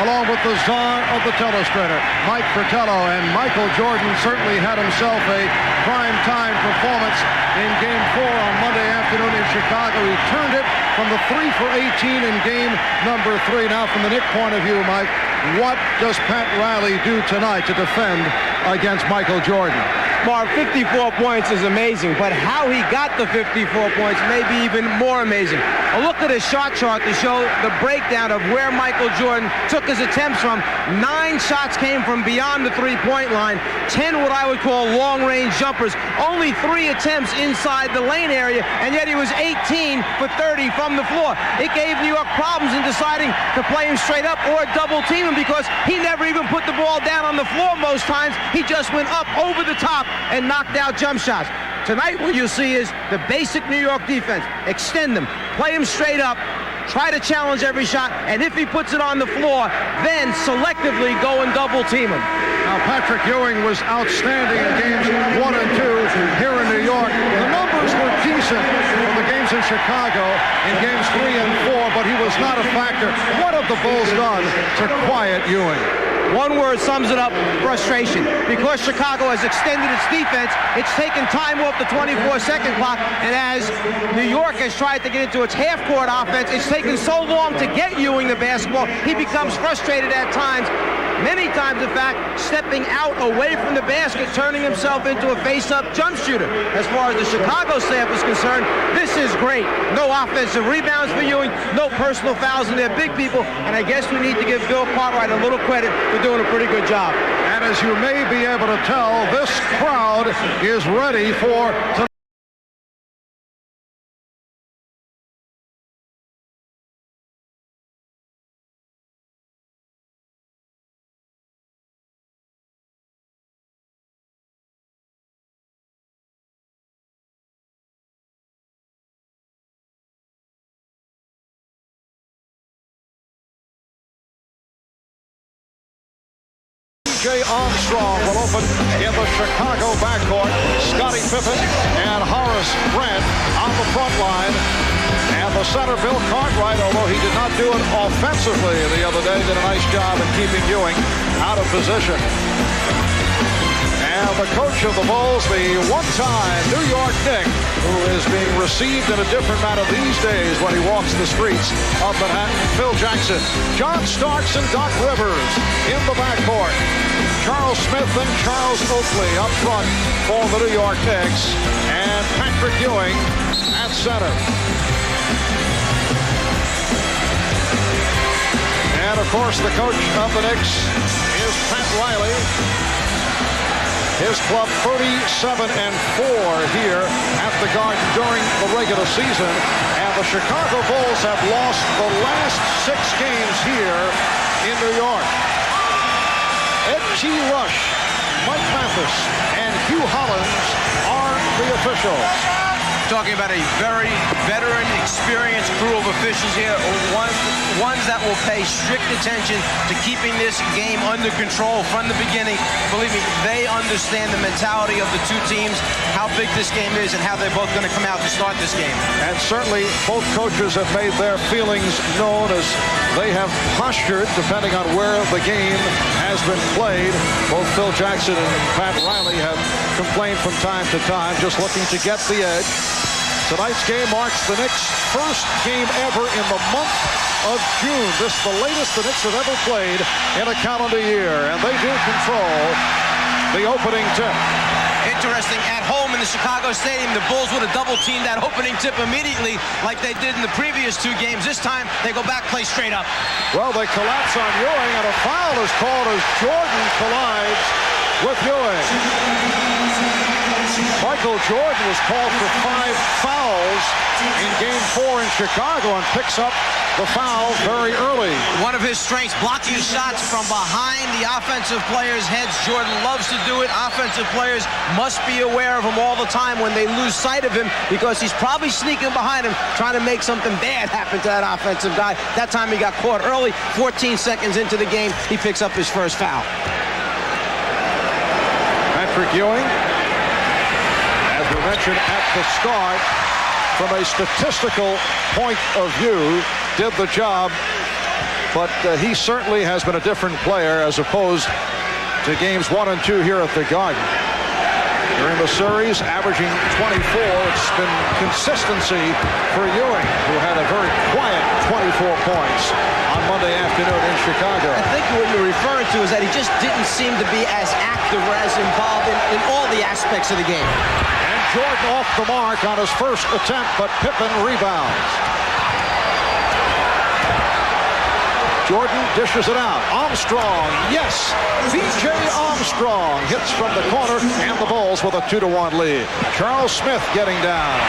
along with the czar of the telestrator, Mike Fratello. And Michael Jordan certainly had himself a prime-time performance in Game 4 on Monday afternoon in Chicago. He turned it from the 3 for 18 in game number 3. Now, from the Knick point of view, Mike, what does Pat Riley do tonight to defend against Michael Jordan? Mark, 54 points is amazing, but how he got the 54 points may be even more amazing. A look at his shot chart to show the breakdown of where Michael Jordan took his attempts from. 9 shots came from beyond the three-point line, 10 what I would call long-range jumpers, only 3 attempts inside the lane area, and yet he was 18 for 30 from the floor. It gave New York problems in deciding to play him straight up or double team him because he never even put the ball down on the floor most times. He just went up over the top and knocked out jump shots. Tonight what you'll see is the basic New York defense. Extend them, play him straight up, try to challenge every shot, and if he puts it on the floor, then selectively go and double team him. Now, Patrick Ewing was outstanding in games 1 and 2 here in New York. The numbers were decent from the games in Chicago in games 3 and 4, but he was not a factor. What have the Bulls done to quiet Ewing? One word sums it up: frustration. Because Chicago has extended its defense, it's taken time off the 24-second clock, and as New York has tried to get into its half-court offense, it's taken so long to get Ewing the basketball, he becomes frustrated at times. Many times, in fact, stepping out away from the basket, turning himself into a face-up jump shooter. As far as the Chicago staff is concerned, this is great. No offensive rebounds for Ewing, no personal fouls, and they're big people, and I guess we need to give Bill Cartwright a little credit for doing a pretty good job. And as you may be able to tell, this crowd is ready for tonight. Armstrong will open in the Chicago backcourt. Scottie Pippen and Horace Grant on the front line. And the center, Bill Cartwright, although he did not do it offensively the other day, did a nice job in keeping Ewing out of position. And the coach of the Bulls, the one-time New York Knick, who is being received in a different manner these days when he walks the streets of Manhattan, Phil Jackson. John Starks and Doc Rivers in the backcourt. Charles Smith and Charles Oakley up front for the New York Knicks. And Patrick Ewing at center. And, of course, the coach of the Knicks is Pat Riley. His club 37-4 here at the Garden during the regular season. And the Chicago Bulls have lost the last 6 games here in New York. Ed G. Rush, Mike Mathis, and Hugh Hollins are the officials. Talking about a very veteran, experienced crew of officials here, ones that will pay strict attention to keeping this game under control from the beginning. Believe me, they understand the mentality of the two teams, how big this game is, and how they're both going to come out to start this game. And certainly both coaches have made their feelings known as they have postured, depending on where the game has been played. Both Phil Jackson and Pat Riley have complained from time to time, just looking to get the edge. Tonight's game marks the Knicks' first game ever in the month of June. This is the latest the Knicks have ever played in a calendar year, and they do control the opening tip. Interesting, at home in the Chicago Stadium, the Bulls would have double-teamed that opening tip immediately like they did in the previous 2 games. This time, they go back, play straight up. Well, they collapse on Ewing, and a foul is called as Jordan collides with Ewing. Michael Jordan was called for 5 fouls in Game 4 in Chicago and picks up the foul very early. One of his strengths, blocking shots from behind the offensive players' heads. Jordan loves to do it. Offensive players must be aware of him all the time when they lose sight of him, because he's probably sneaking behind him, trying to make something bad happen to that offensive guy. That time he got caught early. 14 seconds into the game, he picks up his first foul. Patrick Ewing, as we mentioned at the start, from a statistical point of view, did the job but he certainly has been a different player as opposed to games 1 and 2 here at the Garden. During the series, averaging 24, it's been consistency for Ewing, who had a very quiet 24 points on Monday afternoon in Chicago. I think what you're referring to is that he just didn't seem to be as active or as involved in all the aspects of the game. And Jordan off the mark on his first attempt, but Pippen rebounds. Jordan dishes it out. Armstrong, yes! B.J. Armstrong hits from the corner, and the Bulls with a 2-1 lead. Charles Smith getting down.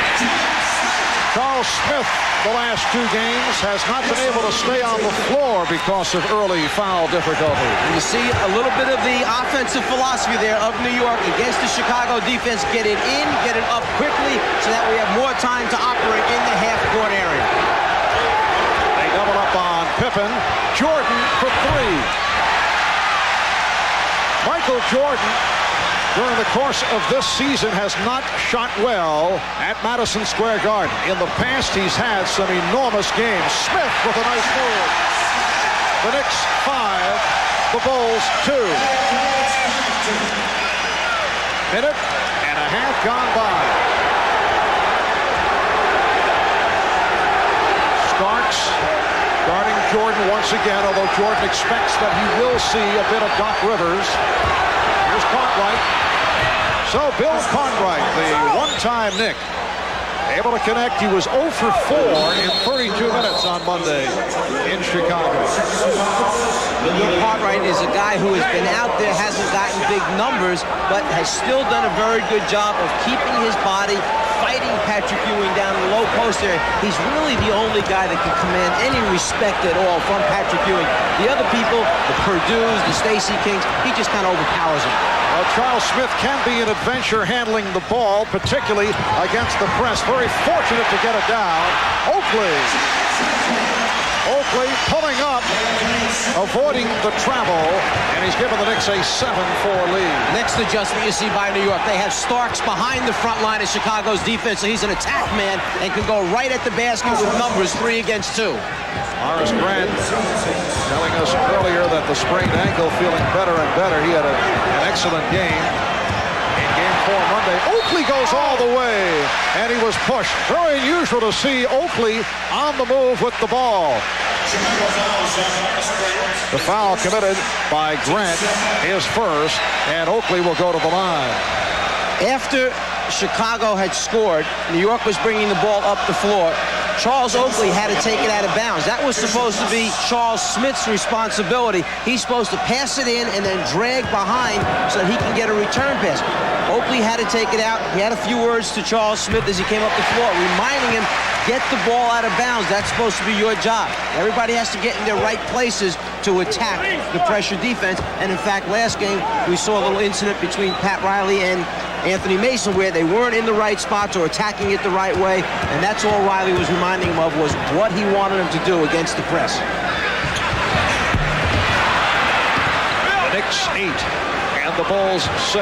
Charles Smith, the last 2 games, has not been able to stay on the floor because of early foul difficulty. And you see a little bit of the offensive philosophy there of New York against the Chicago defense. Get it in, get it up quickly so that we have more time to operate in the half-court area. They double up on Pippen. Jordan for 3. Michael Jordan, during the course of this season, has not shot well at Madison Square Garden. In the past, he's had some enormous games. Smith with a nice move. The Knicks 5, the Bulls 2. Minute and a half gone by. Starks guarding Jordan once again, although Jordan expects that he will see a bit of Doc Rivers. Here's Cartwright. So Bill Cartwright, the one-time Knick, able to connect. He was 0 for 4 in 32 minutes on Monday in Chicago. Bill Cartwright is a guy who has been out there, hasn't gotten big numbers, but has still done a very good job of keeping his body, fighting Patrick Ewing down the low post area. He's really the only guy that can command any respect at all from Patrick Ewing. The other people, the Purdue's, the Stacey Kings, he just kind of overpowers them. Well, Charles Smith can be an adventure handling the ball, particularly against the press. Very fortunate to get it down. Oakley pulling up, avoiding the travel, and he's given the Knicks a 7-4 lead. Next adjustment you see by New York, they have Starks behind the front line of Chicago's defense, so he's an attack man and can go right at the basket with numbers 3 against 2. Horace Grant telling us earlier that the sprained ankle feeling better and better. He had an excellent game in Game 4 Monday. Oakley goes all the way, and he was pushed. Very unusual to see Oakley on the move with the ball. The foul committed by Grant is first, and Oakley will go to the line. After Chicago had scored, New York was bringing the ball up the floor. Charles Oakley had to take it out of bounds. That was supposed to be Charles Smith's responsibility. He's supposed to pass it in and then drag behind so that he can get a return pass. Oakley had to take it out. He had a few words to Charles Smith as he came up the floor, reminding him, get the ball out of bounds. That's supposed to be your job. Everybody has to get in their right places to attack the pressure defense. And in fact, last game, we saw a little incident between Pat Riley and Anthony Mason where they weren't in the right spots or attacking it the right way. And that's all Riley was reminding him of, was what he wanted him to do against the press. The Knicks 8 and the Bulls 6.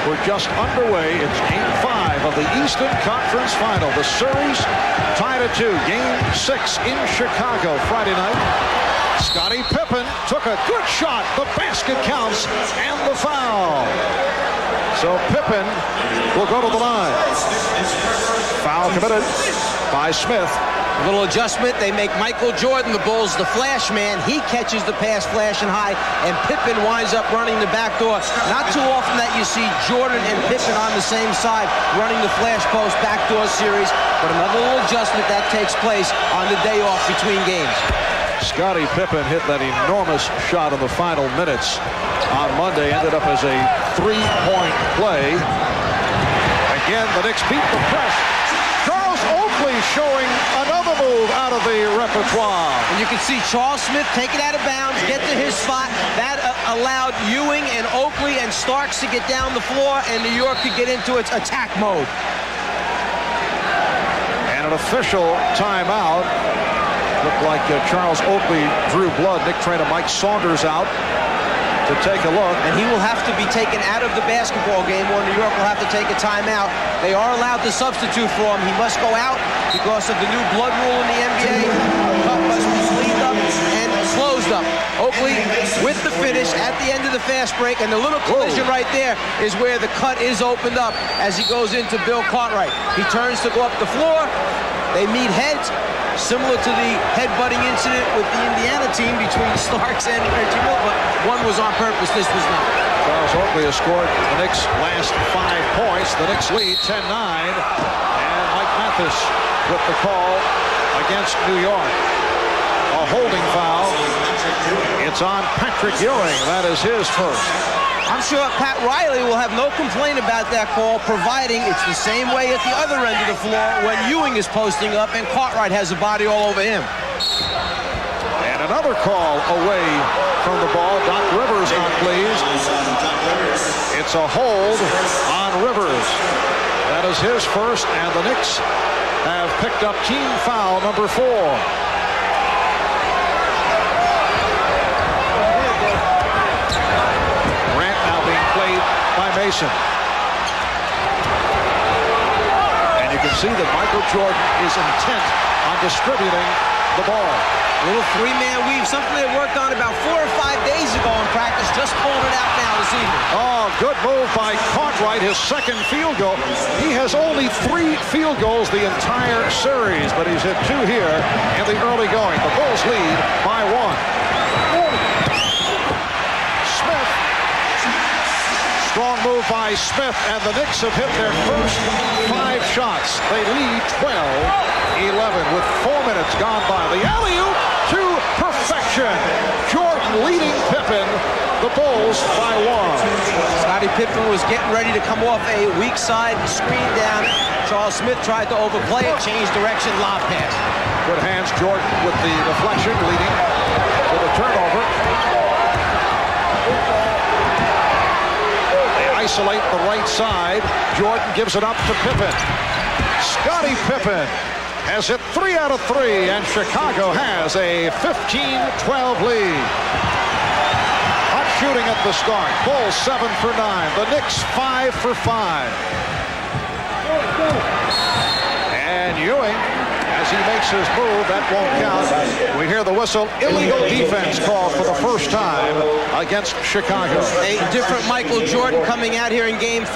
We're just underway. It's Game 5 of the Eastern Conference Final. The series tied at 2. Game 6 in Chicago Friday night. Scottie Pippen took a good shot. The basket counts and the foul. So Pippen will go to the line. Foul committed by Smith. A little adjustment. They make Michael Jordan, the Bulls, the flash man. He catches the pass flashing high, and Pippen winds up running the back door. Not too often that you see Jordan and Pippen on the same side running the flash post backdoor series, but another little adjustment that takes place on the day off between games. Scottie Pippen hit that enormous shot in the final minutes on Monday. Ended up as a 3-point play. Again, the Knicks beat the press. Charles Oakley showing another move out of the repertoire. And you can see Charles Smith take it out of bounds, get to his spot. That allowed Ewing and Oakley and Starks to get down the floor, and New York could get into its attack mode. And an official timeout. Looked like Charles Oakley drew blood. Knick trainer Mike Saunders out to take a look. And he will have to be taken out of the basketball game, or New York will have to take a timeout. They are allowed to substitute for him. He must go out because of the new blood rule in the NBA. The cup must be cleaned up and Oakley with the finish at the end of the fast break, and the little collision right there is where the cut is opened up as he goes into Bill Cartwright. He turns to go up the floor. They meet heads, similar to the headbutting incident with the Indiana team between Starks and Reggie Miller, but one was on purpose, this was not. Charles Oakley has scored the Knicks' last 5 points. The Knicks lead 10-9, and Mike Mathis with the call against New York. A holding foul. It's on Patrick Ewing. That is his first. I'm sure Pat Riley will have no complaint about that call, providing it's the same way at the other end of the floor when Ewing is posting up and Cartwright has a body all over him. And another call away from the ball. Doc Rivers not pleased. It's a hold on Rivers. That is his first, and the Knicks have picked up team foul number 4. By Mason. And you can see that Michael Jordan is intent on distributing the ball. A little 3-man weave, something they worked on about 4 or 5 days ago in practice, just pulling it out now this evening. Oh, good move by Cartwright, his second field goal. He has only 3 field goals the entire series, but he's hit 2 here in the early going. The Bulls lead by 1. Strong move by Smith, and the Knicks have hit their first 5 shots. They lead 12-11 with 4 minutes gone by. The alley-oop to perfection. Jordan leading Pippen, the Bulls by 1. Scottie Pippen was getting ready to come off a weak side screen down. Charles Smith tried to overplay it, changed direction, lob pass. Good hands, Jordan with the deflection, leading to the turnover. Isolate the right side. Jordan gives it up to Pippen. Scottie Pippen has hit 3 out of 3, and Chicago has a 15-12 lead. Hot shooting at the start. Bulls 7 for 9. The Knicks 5 for 5. And Ewing, as he makes his move, that won't count. We hear the whistle. Illegal defense called for the first time against Chicago. A different Michael Jordan coming out here in Game 5.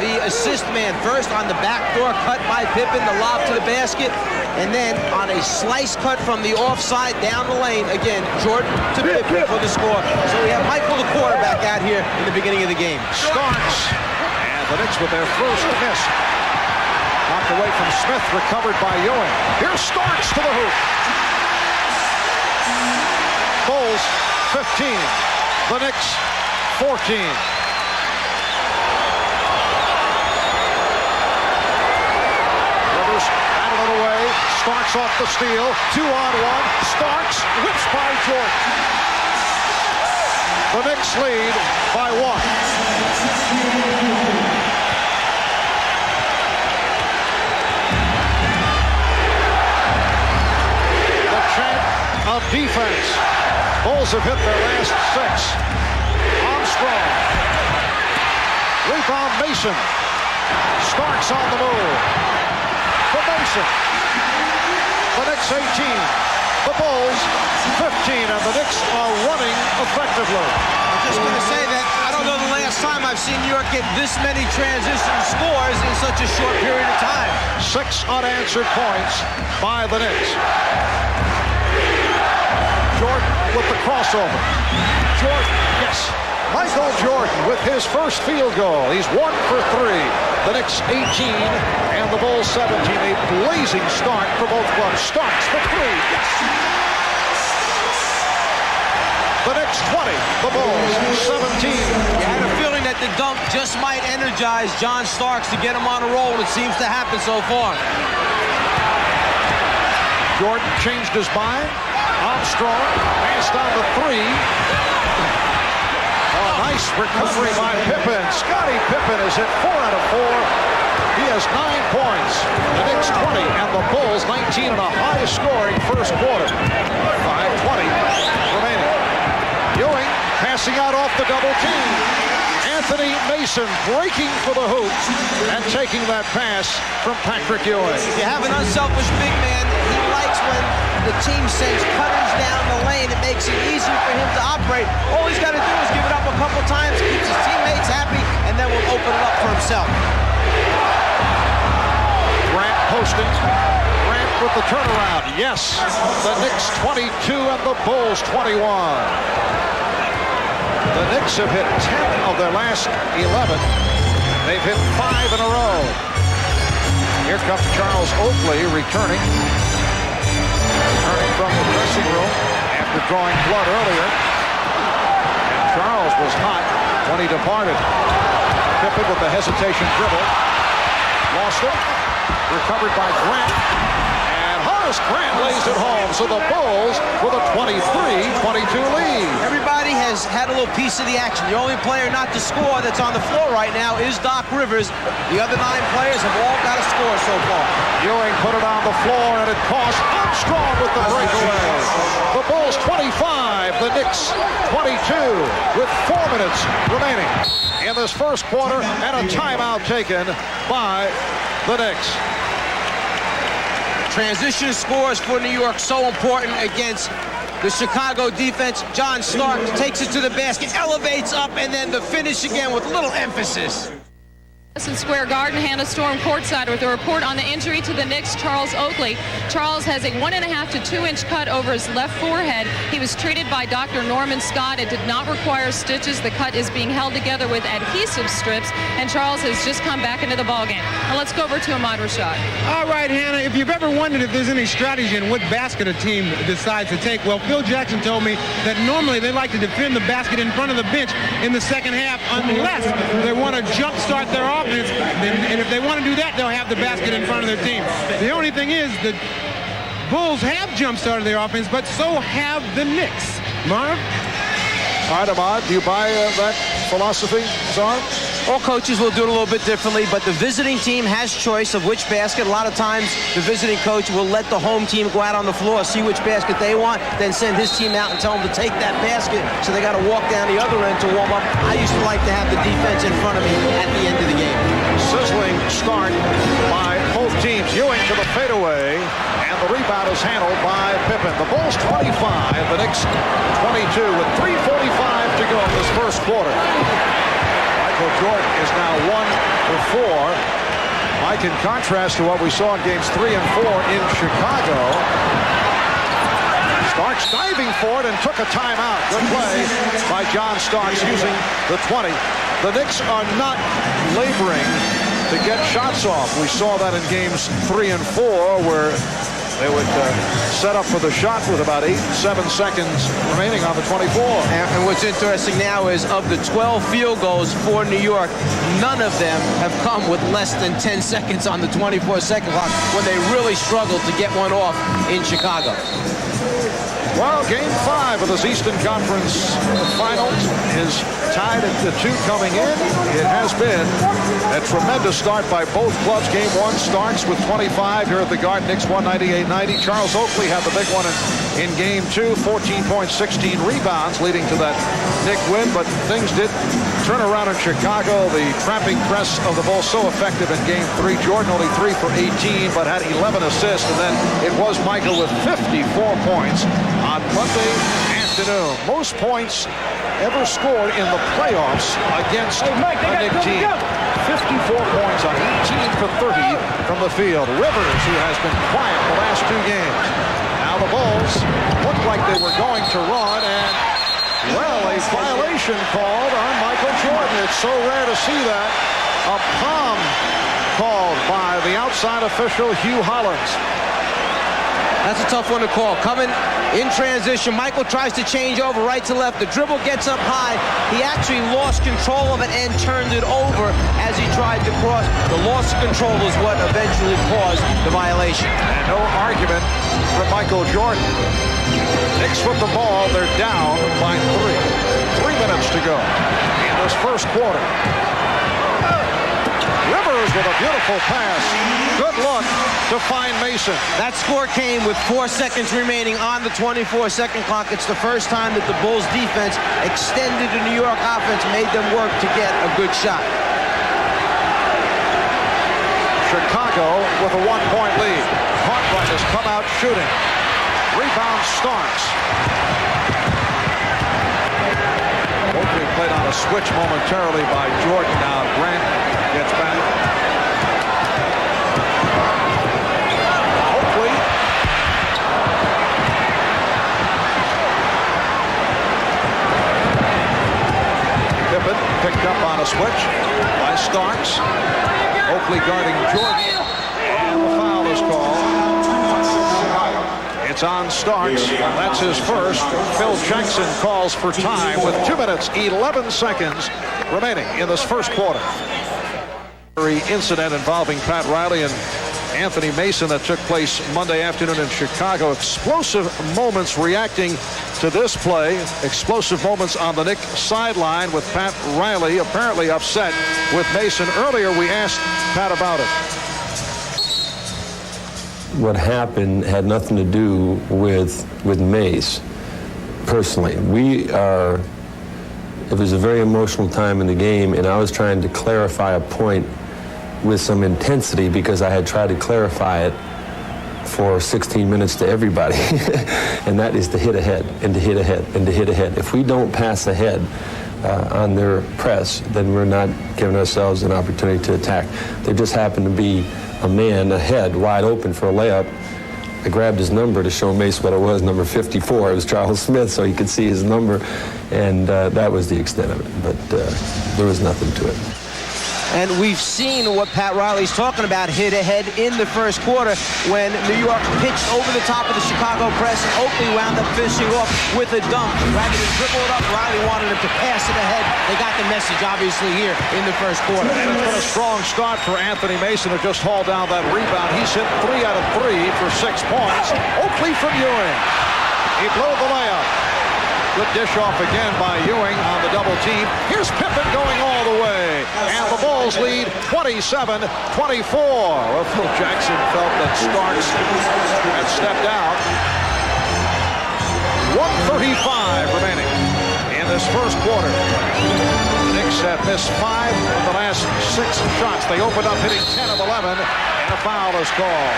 The assist man first on the backdoor cut by Pippen, the lob to the basket, and then on a slice cut from the offside down the lane. Again, Jordan to Pippen for the score. So we have Michael, the quarterback, out here in the beginning of the game. Starks, and the Knicks with their first miss. Knocked away from Smith, recovered by Ewing. Here's Starks to the hoop. Bulls 15, the Knicks 14. Rivers batted it away. Starks off the steal. 2-on-1. Starks whips by Jordan. The Knicks lead by 1. Of defense. Bulls have hit their last 6. Armstrong. Rebound Mason. Starks on the move. For Mason. The Knicks 18. The Bulls 15, and the Knicks are running effectively. I'm just going to say that I don't know the last time I've seen New York get this many transition scores in such a short period of time. 6 unanswered points by the Knicks. Jordan with the crossover. Jordan, yes. Michael Jordan with his first field goal. He's 1 for 3. The Knicks 18 and the Bulls 17. A blazing start for both clubs. Starks for 3. Yes. The Knicks 20. The Bulls 17. You had a feeling that the dunk just might energize John Starks to get him on a roll. It seems to happen so far. Jordan changed his mind. Armstrong passed on the 3. Oh, nice recovery by Pippen. Scottie Pippen is hit 4 out of 4. He has 9 points. The Knicks 20 and the Bulls 19 in a high-scoring first quarter. 5:20 remaining. Ewing passing out off the double team. Anthony Mason breaking for the hoop and taking that pass from Patrick Ewing. You have an unselfish big man. He likes when the team sends cutters down the lane. It makes it easier for him to celebrate. All he's got to do is give it up a couple times, keeps his teammates happy, and then will open it up for himself. Grant posting. Grant with the turnaround. Yes, the Knicks 22 and the Bulls 21. The Knicks have hit 10 of their last 11. They've hit 5 in a row. Here comes Charles Oakley returning from the dressing room after drawing blood earlier. And Charles was hot when he departed. Pippen with the hesitation dribble. Lost it. Recovered by Grant. And Horace Grant lays it home. So the Bulls with a 23-22 lead. Everybody has had a little piece of the action. The only player not to score that's on the floor right now is Doc Rivers. The other 9 players have all got a score so far. Ewing put it on the floor, and it cost Armstrong with the breakaway. The Bulls 25, the Knicks 22 with 4 minutes remaining in this first quarter, and a timeout taken by the Knicks. Transition scores for New York so important against the Chicago defense. John Stark takes it to the basket, elevates up, and then the finish again with little emphasis. Madison Square Garden, Hannah Storm courtside with a report on the injury to the Knicks, Charles Oakley. Charles has a 1.5 to 2 inch cut over his left forehead. He was treated by Dr. Norman Scott. It did not require stitches. The cut is being held together with adhesive strips, and Charles has just come back into the ballgame. Now let's go over to Ahmad Rashad. All right, Hannah, if you've ever wondered if there's any strategy in what basket a team decides to take, well, Phil Jackson told me that normally they like to defend the basket in front of the bench in the second half unless they want to jumpstart their offense. And if they want to do that, they'll have the basket in front of their team. The only thing is the Bulls have jump-started their offense, but so have the Knicks. Marv? All right, Ahmad, do you buy that philosophy, Czar? All coaches will do it a little bit differently, but the visiting team has choice of which basket. A lot of times, the visiting coach will let the home team go out on the floor, see which basket they want, then send his team out and tell them to take that basket, so they got to walk down the other end to warm up. I used to like to have the defense in front of me at the end of the game. Sizzling start by both teams. Ewing to the fadeaway, and the rebound is handled by Pippen. The Bulls 25, the Knicks 22, with 3:45 to go in this first quarter. Michael Jordan is now 1 for 4. Mike, in contrast to what we saw in games 3 and 4 in Chicago, Starks diving for it and took a timeout. Good play by John Starks using the 20. The Knicks are not laboring to get shots off. We saw that in games 3 and 4 where they would set up for the shot with about 7 seconds remaining on the 24. And what's interesting now is of the 12 field goals for New York, none of them have come with less than 10 seconds on the 24-second clock when they really struggled to get one off in Chicago. Well, Game 5 of this Eastern Conference Finals is tied at the 2 coming in. It has been a tremendous start by both clubs. Game 1 starts with 25 here at the Garden. Knicks 198-90. Charles Oakley had the big one in Game 2, 14 points, 16 rebounds, leading to that Knick win. But things did turn around in Chicago. The tramping press of the Bulls so effective in Game 3. Jordan only 3 for 18, but had 11 assists. And then it was Michael with 54 points on Monday afternoon. Most points ever scored in the playoffs against a Knick team. 54 points on 18 for 30 from the field. Rivers, who has been quiet the last 2 games. Now the Bulls looked like they were going to run, and, well, a violation called on Michael Jordan. It's so rare to see that. A palm called by the outside official, Hugh Hollins. That's a tough one to call. Coming in transition, Michael tries to change over right to left. The dribble gets up high. He actually lost control of it and turned it over as he tried to cross. The loss of control is what eventually caused the violation. And no argument from Michael Jordan. Knicks with the ball. They're down by 3. 3 minutes to go in this first quarter. Rivers with a beautiful pass. Good look to find Mason. That score came with 4 seconds remaining on the 24-second clock. It's the first time that the Bulls defense extended the New York offense, made them work to get a good shot. Chicago with a 1-point lead. Cartwright has come out shooting. Rebound Starks. A switch momentarily by Jordan. Now Grant gets back. Oakley. Pippen picked up on a switch by Starks. Oakley guarding Jordan. And the foul is called. It's on Starks. That's his first. Phil Jackson calls for time with 2 minutes, 11 seconds remaining in this first quarter. Incident involving Pat Riley and Anthony Mason that took place Monday afternoon in Chicago. Explosive moments reacting to this play. Explosive moments on the Knicks sideline with Pat Riley apparently upset with Mason. Earlier we asked Pat about it. What happened had nothing to do with Mace personally. It was a very emotional time in the game, and I was trying to clarify a point with some intensity because I had tried to clarify it for 16 minutes to everybody. And that is to hit ahead and to hit ahead and to hit ahead. If we don't pass ahead on their press, then we're not giving ourselves an opportunity to attack. There just happened to be a man ahead, wide open for a layup. I grabbed his number to show Mace what it was, number 54. It was Charles Smith, so he could see his number, and that was the extent of it. But there was nothing to it. And we've seen what Pat Riley's talking about, hit ahead in the first quarter when New York pitched over the top of the Chicago press. Oakley wound up finishing off with a dunk. Rather than dribble it up, Riley wanted him to pass it ahead. They got the message, obviously, here in the first quarter. And it's been a strong start for Anthony Mason, who just hauled down that rebound. He's hit 3 out of 3 for 6 points. Oakley from Ewing. He blew the layup. Good dish off again by Ewing on the double team. Here's Pippen going all the way. And the Bulls lead 27-24. Well, Phil Jackson felt that Starks had stepped out. 1:35 remaining in this first quarter. The Knicks have missed 5 of the last 6 shots. They opened up hitting 10 of 11, and a foul is called.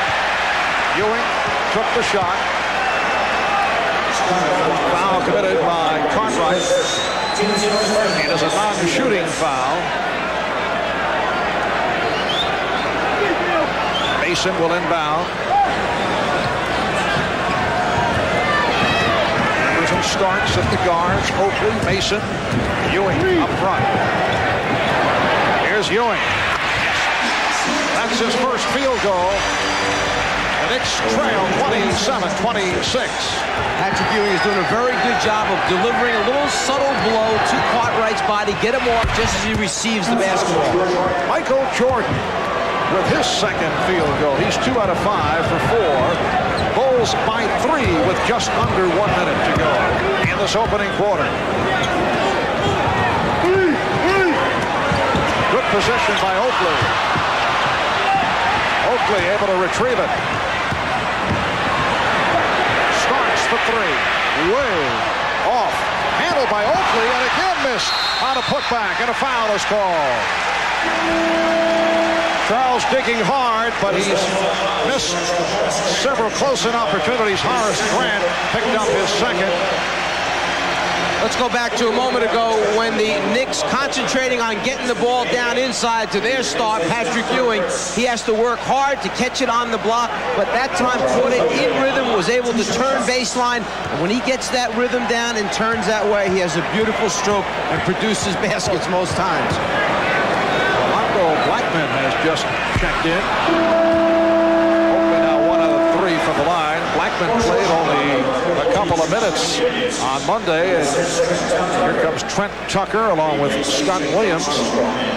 Ewing took the shot. Foul committed by Cartwright. It is a non-shooting foul. Mason will inbound. Emerson Starks at the guards. Oakley, Mason, Ewing up front. Here's Ewing. That's his first field goal. The Knicks trail 27-26. Patrick Ewing is doing a very good job of delivering a little subtle blow to Cartwright's body, get him off just as he receives the basketball. Michael Jordan with his second field goal. He's 2 out of 5 for 4. Bulls by 3 with just under 1 minute to go in this opening quarter. Good position by Oakley. Oakley able to retrieve it. Starks for 3. Way off. Handled by Oakley, and again missed on a putback, and a foul is called. Charles digging hard, but he's missed several close-in opportunities. Horace Grant picked up his second. Let's go back to a moment ago when the Knicks concentrating on getting the ball down inside to their star, Patrick Ewing. He has to work hard to catch it on the block, but that time caught it in rhythm, was able to turn baseline. And when he gets that rhythm down and turns that way, he has a beautiful stroke and produces baskets most times. Blackman has just checked in. Oakley now 1 out of 3 from the line. Blackman played only a couple of minutes on Monday. And here comes Trent Tucker along with Scott Williams.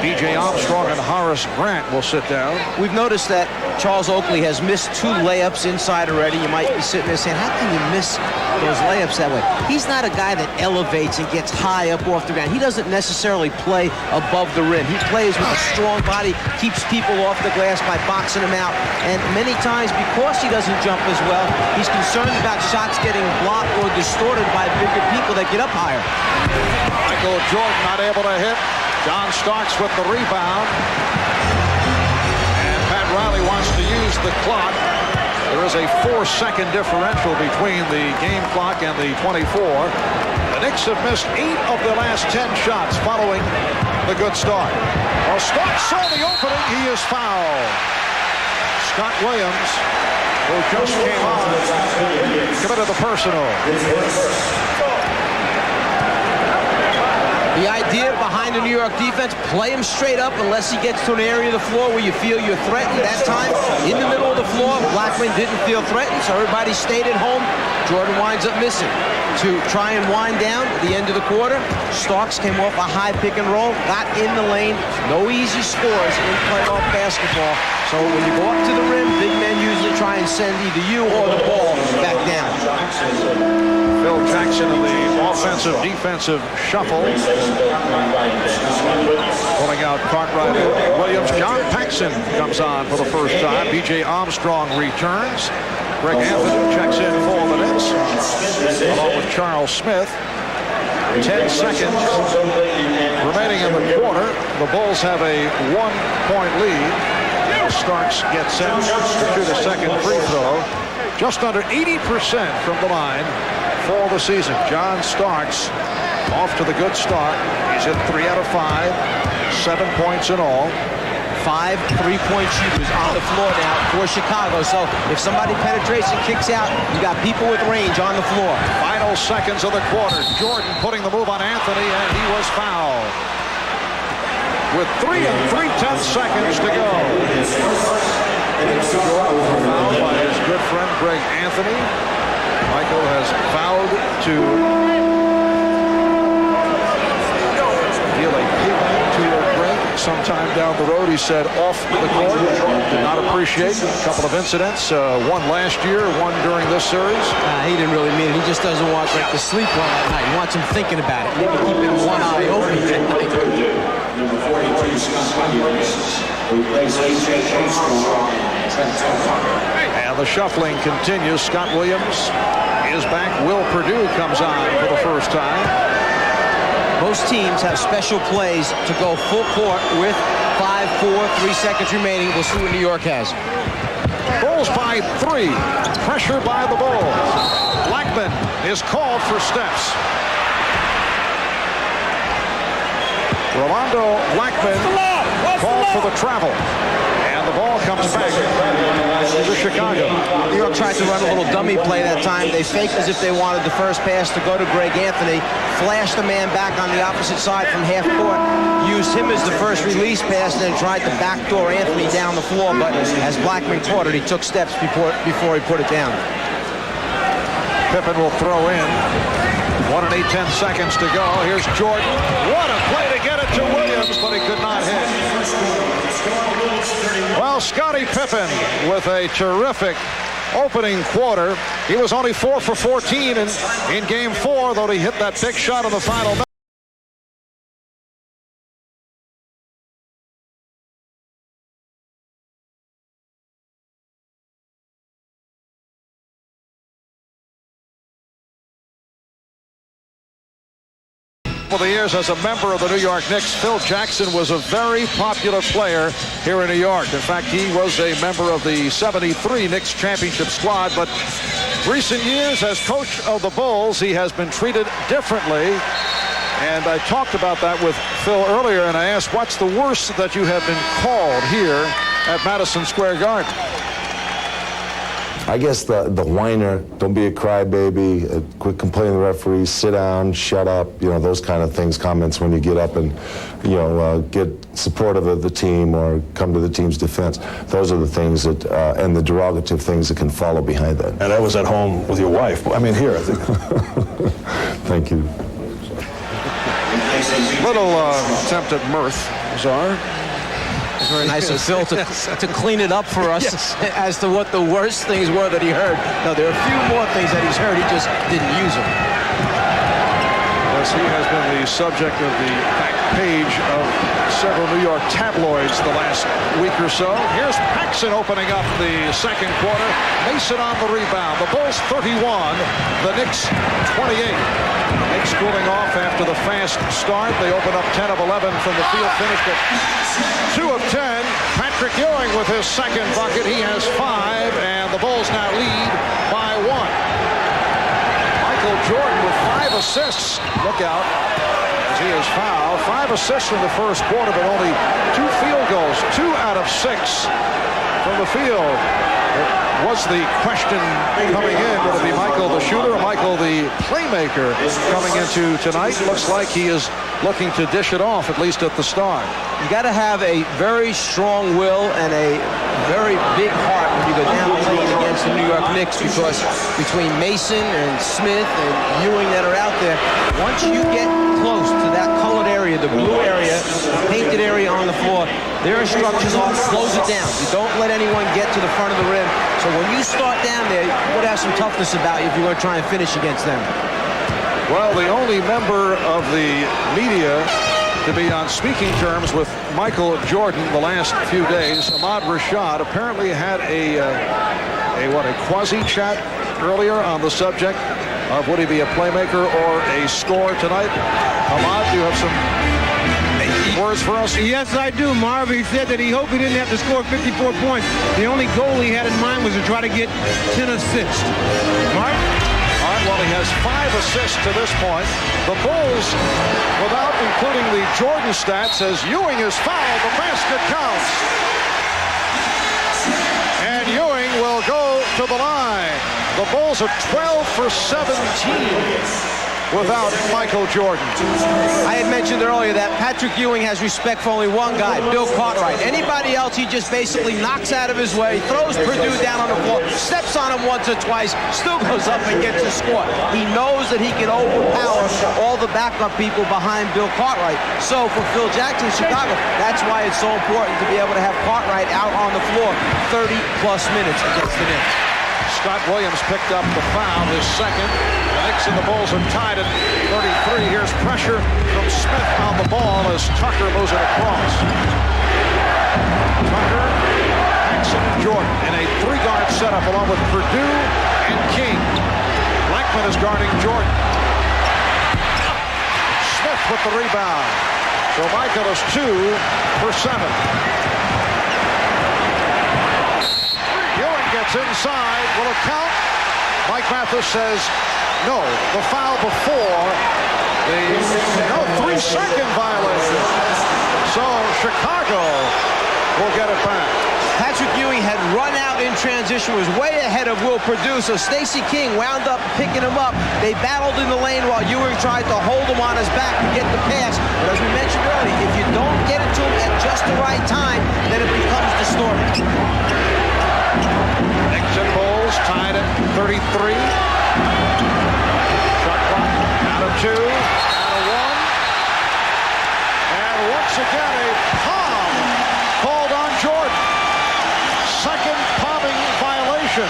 B.J. Armstrong and Horace Grant will sit down. We've noticed that Charles Oakley has missed 2 layups inside already. You might be sitting there saying, how can you miss those layups that way? He's not a guy that elevates and gets high up off the ground. He doesn't necessarily play above the rim. He plays with a strong body, keeps people off the glass by boxing them out. And many times, because he doesn't jump as well, he's concerned about shots getting blocked or distorted by bigger people that get up higher. Michael Jordan not able to hit. John Starks with the rebound. And Pat Riley wants to use the clock. There is a 4-second differential between the game clock and the 24. The Knicks have missed 8 of their last 10 shots following the good start. Well, Starks saw the opening. He is fouled. Scott Williams, who just came on, committed the personal. The idea behind the New York defense, play him straight up unless he gets to an area of the floor where you feel you're threatened. That time, in the middle of the floor, Blackman didn't feel threatened, so everybody stayed at home. Jordan winds up missing. To try and wind down at the end of the quarter, Starks came off a high pick and roll, got in the lane. No easy scores in playoff basketball. So when you go up to the rim, big men usually try and send either you or the ball back down. Phil Jackson in the offensive-defensive shuffle. Pulling out Cartwright and Williams. John Paxson comes on for the first time. B.J. Armstrong returns. Greg Anthony checks in 4 minutes, along with Charles Smith. 10 seconds remaining in the quarter. The Bulls have a 1-point lead. Starks gets set to shoot a second free throw. Just under 80% from the line for the season. John Starks off to the good start. He's hit 3 out of 5, 7 points in all. 5 3-point shooters on the floor now for Chicago. So if somebody penetrates and kicks out, you got people with range on the floor. Final seconds of the quarter. Jordan putting the move on Anthony, and he was fouled. With 3 3/10 seconds to go. Fouled by his good friend Greg Anthony. Michael has vowed to deal a pig to Greg sometime down the road. He said off the court. Did not appreciate a couple of incidents. One last year, one during this series. He didn't really mean it. He just doesn't want Greg to sleep well at night. He wants him thinking about it. Maybe keeping one eye open at night. Number 42, Scottie Pippen. And the shuffling continues. Scott Williams is back. Will Perdue comes on for the first time. Most teams have special plays to go full court with 5-4, 3 seconds remaining. We'll see what New York has. Bulls by 3. Pressure by the Bulls. Blackman is called for steps. Rolando Blackman called for the travel. And the ball comes back to Chicago. New York tried to run a little dummy play that time. They faked as if they wanted the first pass to go to Greg Anthony. Flashed the man back on the opposite side from half court. Used him as the first release pass and then tried to backdoor Anthony down the floor. But as Blackman caught it, he took steps before he put it down. Pippen will throw in. 1 and 8/10 seconds to go. Here's Jordan. What a play to get it to Williams, but he could not hit. Well, Scottie Pippen with a terrific opening quarter. He was only 4 for 14 in Game 4, though he hit that big shot in the final minute. For the years as a member of the New York Knicks, Phil Jackson was a very popular player here in New York. In fact, he was a member of the 73 Knicks championship squad, but recent years as coach of the Bulls, he has been treated differently. And I talked about that with Phil earlier, and I asked, what's the worst that you have been called here at Madison Square Garden? I guess the whiner, don't be a crybaby, quit complaining to the referees, sit down, shut up, those kind of things, comments when you get up and, get supportive of the team or come to the team's defense. Those are the things that, and the derogative things that can follow behind that. And I was at home with your wife. I mean, here, I think. Thank you. Little attempt at mirth, Czar. It's very nice of Phil to clean it up for us as to what the worst things were that he heard. No, there are a few more things that he's heard. He just didn't use them. Yes, he has been the subject of the back page of several New York tabloids the last week or so. Here's Paxson opening up the second quarter. Mason on the rebound. The Bulls 31, the Knicks 28. Knicks cooling off after the fast start. They open up 10 of 11 from the field, finished at 2 of 10. Patrick Ewing with his second bucket. He has 5, and the Bulls now lead by 1. Michael Jordan with 5 assists. Look out as he is fouled. 5 assists in the first quarter, but only 2 field goals. 2 out of 6 from the field. Was the question coming in, will it be Michael the shooter or Michael the playmaker coming into tonight? Looks like he is looking to dish it off, at least at the start. You got to have a very strong will and a very big heart when you go down the lane against the New York Knicks, because between Mason and Smith and Ewing that are out there, once you get close to that colored area, the blue area, the painted area on the floor, their instructions are close it down. You don't let anyone get to the front of the rim. So when you start down there, you got to have some toughness about you if you're going to try and finish against them. Well, the only member of the media to be on speaking terms with Michael Jordan the last few days, Ahmad Rashad, apparently had a quasi-chat earlier on the subject of would he be a playmaker or a scorer tonight. Ahmad, do you have some words for us? Yes, I do, Marv. He said that he hoped he didn't have to score 54 points. The only goal he had in mind was to try to get 10 assists. Marv? All right, well, he has 5 assists to this point. The Bulls, without including the Jordan stats, as Ewing is fouled, the basket counts. And Ewing will go to the line. The Bulls are 12 for 17. Without Michael Jordan. I had mentioned earlier that Patrick Ewing has respect for only one guy, Bill Cartwright. Anybody else, he just basically knocks out of his way, throws Purdue down on the floor, steps on him once or twice, still goes up and gets a score. He knows that he can overpower all the backup people behind Bill Cartwright. So for Phil Jackson, Chicago, that's why it's so important to be able to have Cartwright out on the floor 30-plus minutes against the Knicks. Scott Williams picked up the foul, his second. The Knicks and the Bulls are tied at 33. Here's pressure from Smith on the ball as Tucker moves it across. Tucker, Jackson, and Jordan in a 3-guard setup along with Purdue and King. Blackman is guarding Jordan. Smith with the rebound. So Michael is 2 for 7. Gets inside. Will it count? Mike Mathis says no. The foul before the 3-second violation. So Chicago will get it back. Patrick Ewing had run out in transition, was way ahead of Will Purdue, so Stacey King wound up picking him up. They battled in the lane while Ewing tried to hold him on his back to get the pass. But as we mentioned earlier, if you don't get it to him at just the right time, then it becomes distorted. Knicks and Bulls tied at 33. Shot clock out of 2, out of 1. And once again a palm called on Jordan. Second palming violation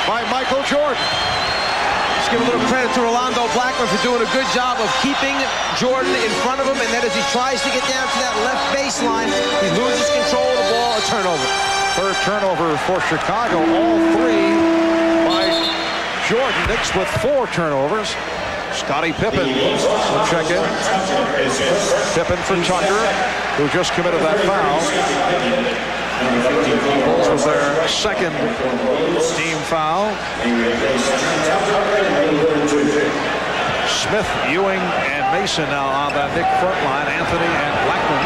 by Michael Jordan. Let's give a little credit to Rolando Blackman for doing a good job of keeping Jordan in front of him, and then as he tries to get down to that left baseline, he loses control of the ball, a turnover. Third turnover for Chicago, all 3 by Jordan. Knicks with 4 turnovers. Scottie Pippen will check in. Pippen for Tucker, who just committed that foul. Bulls with their second team foul. Smith, Ewing, and Mason now on that Knick front line. Anthony and Blackman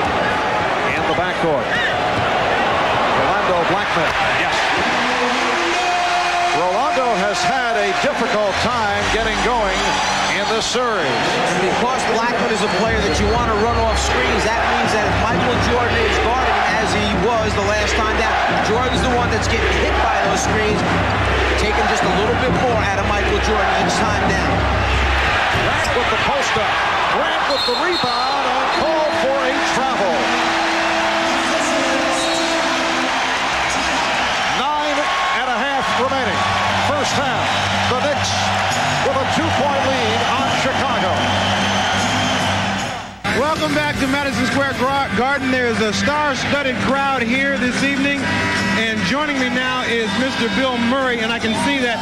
in the backcourt. Rolando Blackman, yes. Rolando has had a difficult time getting going in this series. And because Blackman is a player that you want to run off screens, that means that if Michael Jordan is guarding as he was the last time down, Jordan's the one that's getting hit by those screens, taking just a little bit more out of Michael Jordan each time down. Grant with the post-up. Grant with the rebound and called for a travel. 9.5 remaining. First half. The Knicks with a 2-point lead on Chicago. Welcome back to Madison Square Garden. There's a star-studded crowd here this evening. And joining me now is Mr. Bill Murray, and I can see that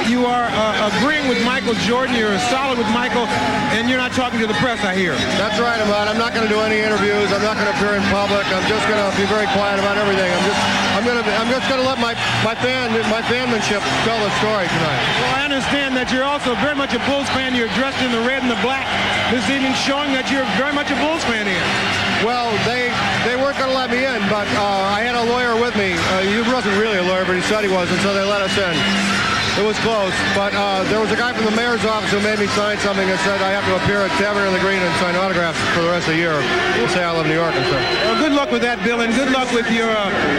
you are agreeing with Michael Jordan. You're solid with Michael, and you're not talking to the press, I hear. That's right, Ahmad. I'm not going to do any interviews. I'm not going to appear in public. I'm just going to be very quiet about everything. I'm just going to let my fanmanship tell the story tonight. Well, I understand that you're also very much a Bulls fan. You're dressed in the red and the black this evening, showing that you're very much a Bulls fan here. Well, they weren't going to let me in, but I had a lawyer with me. He wasn't really a lawyer, but he said he was, and so they let us in. It was close, but there was a guy from the mayor's office who made me sign something that said I have to appear at Tavern in the Green and sign autographs for the rest of the year. We'll say I live in New York and stuff. Well, good luck with that, Bill, and good luck with your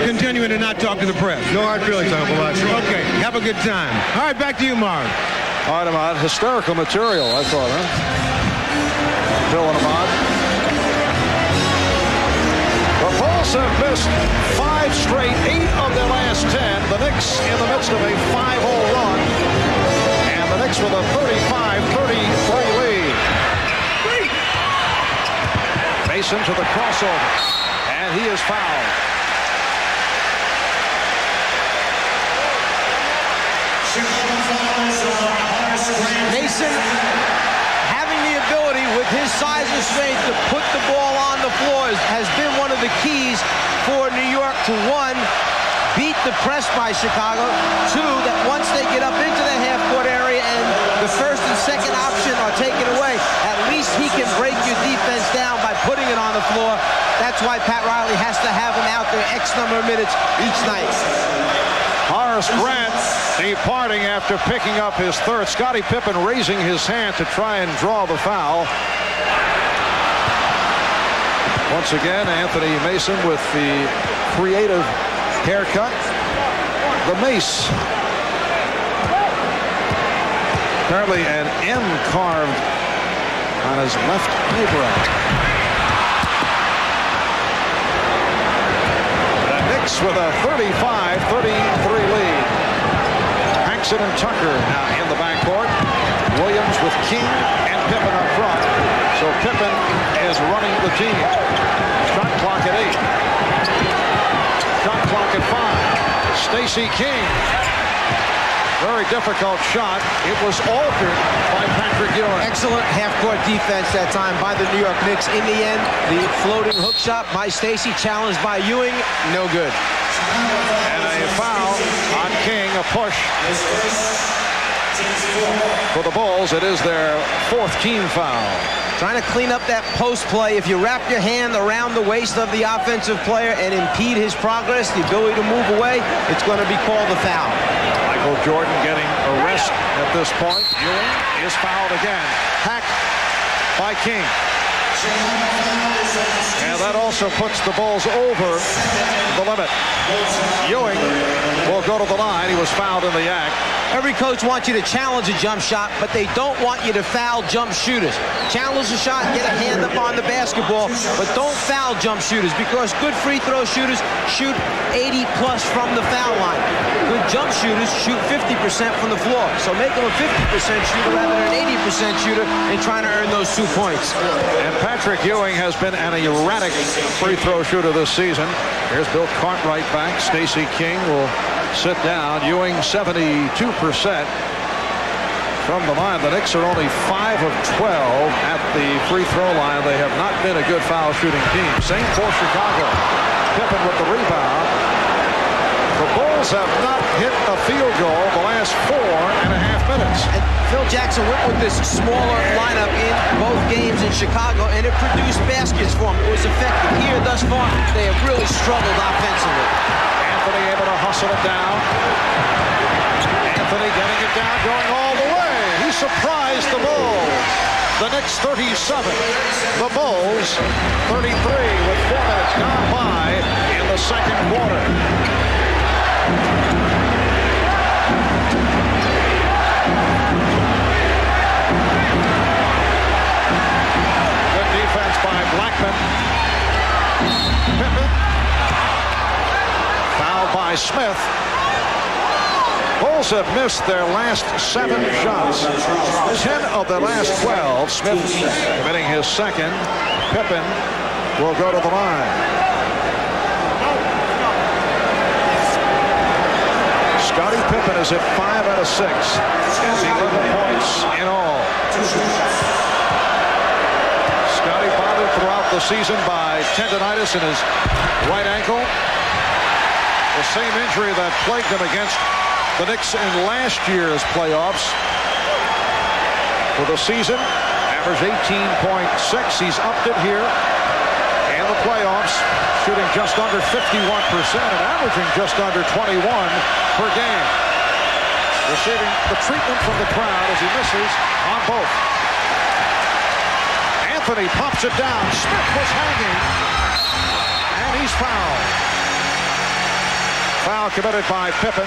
continuing to not talk to the press. No hard feelings, Uncle Mike. Okay, have a good time. All right, back to you, Marv. All right, Ahmad. Hysterical material, I thought, huh? Bill and Ahmad. The Bulls have missed 5 straight, 8 of their last 10. The Knicks in the midst of a 5-0 run. And the Knicks with a 35-33 lead. Mason to the crossover. And he is fouled. Mason having the ability with his size and strength to put the ball on the floor has been one of the keys for New York to, 1, beat the press by Chicago, 2, that once they get up into the half-court area and the first and second option are taken away, at least he can break your defense down by putting it on the floor. That's why Pat Riley has to have him out there X number of minutes each night. Horace Grant departing after picking up his third. Scottie Pippen raising his hand to try and draw the foul. Once again, Anthony Mason with the creative haircut. The mace. Apparently an M carved on his left eyebrow. The Knicks with a 35-33 lead. Paxson and Tucker now in the backcourt. Williams with King and Pippen up front. So Pippen is running the team. Shot clock at 8. Shot clock at 5. Stacey King. Very difficult shot. It was altered by Patrick Ewing. Excellent half-court defense that time by the New York Knicks. In the end, the floating hook shot by Stacey, challenged by Ewing, no good. And a foul on King, a push for the Bulls. It is their 4th team foul. Trying to clean up that post play. If you wrap your hand around the waist of the offensive player and impede his progress, the ability to move away, it's going to be called a foul. Michael Jordan getting a rest at this point. Ewing is fouled again. Hacked by King. And that also puts the Bulls over the limit. Ewing will go to the line. He was fouled in the act. Every coach wants you to challenge a jump shot, but they don't want you to foul jump shooters. Challenge the shot, get a hand up on the basketball, but don't foul jump shooters, because good free throw shooters shoot 80 plus from the foul line. Good jump shooters shoot 50% from the floor. So make them a 50% shooter rather than an 80% shooter and trying to earn those 2 points. And Patrick Ewing has been an erratic free throw shooter this season. Here's Bill Cartwright back. Stacey King will sit down. Ewing 72% from the line. The Knicks are only 5 of 12 at the free throw line. They have not been a good foul shooting team. Same for Chicago. Pippen with the rebound. The Bulls have not hit a field goal the last 4.5 minutes. And Phil Jackson went with this smaller lineup in both games in Chicago, and it produced baskets for him. It was effective. Here thus far, they have really struggled offensively. Anthony able to hustle it down. Anthony getting it down, going all the way. He surprised the Bulls. The Knicks 37. The Bulls 33 with 4 minutes gone by in the second quarter. Good defense by Blackman. Pippen. Foul by Smith. Bulls have missed their last 7 shots. 10 of their last 12. Smith committing his second. Pippen will go to the line. Scottie Pippen is at 5 out of 6. 11 points in all. Scottie bothered throughout the season by tendonitis in his right ankle. The same injury that plagued him against the Knicks in last year's playoffs. For the season, averaged 18.6. He's upped it here in the playoffs, shooting just under 51% and averaging just under 21 per game. Receiving the treatment from the crowd as he misses on both. Anthony pops it down. Smith was hanging, and he's fouled. Foul committed by Pippen.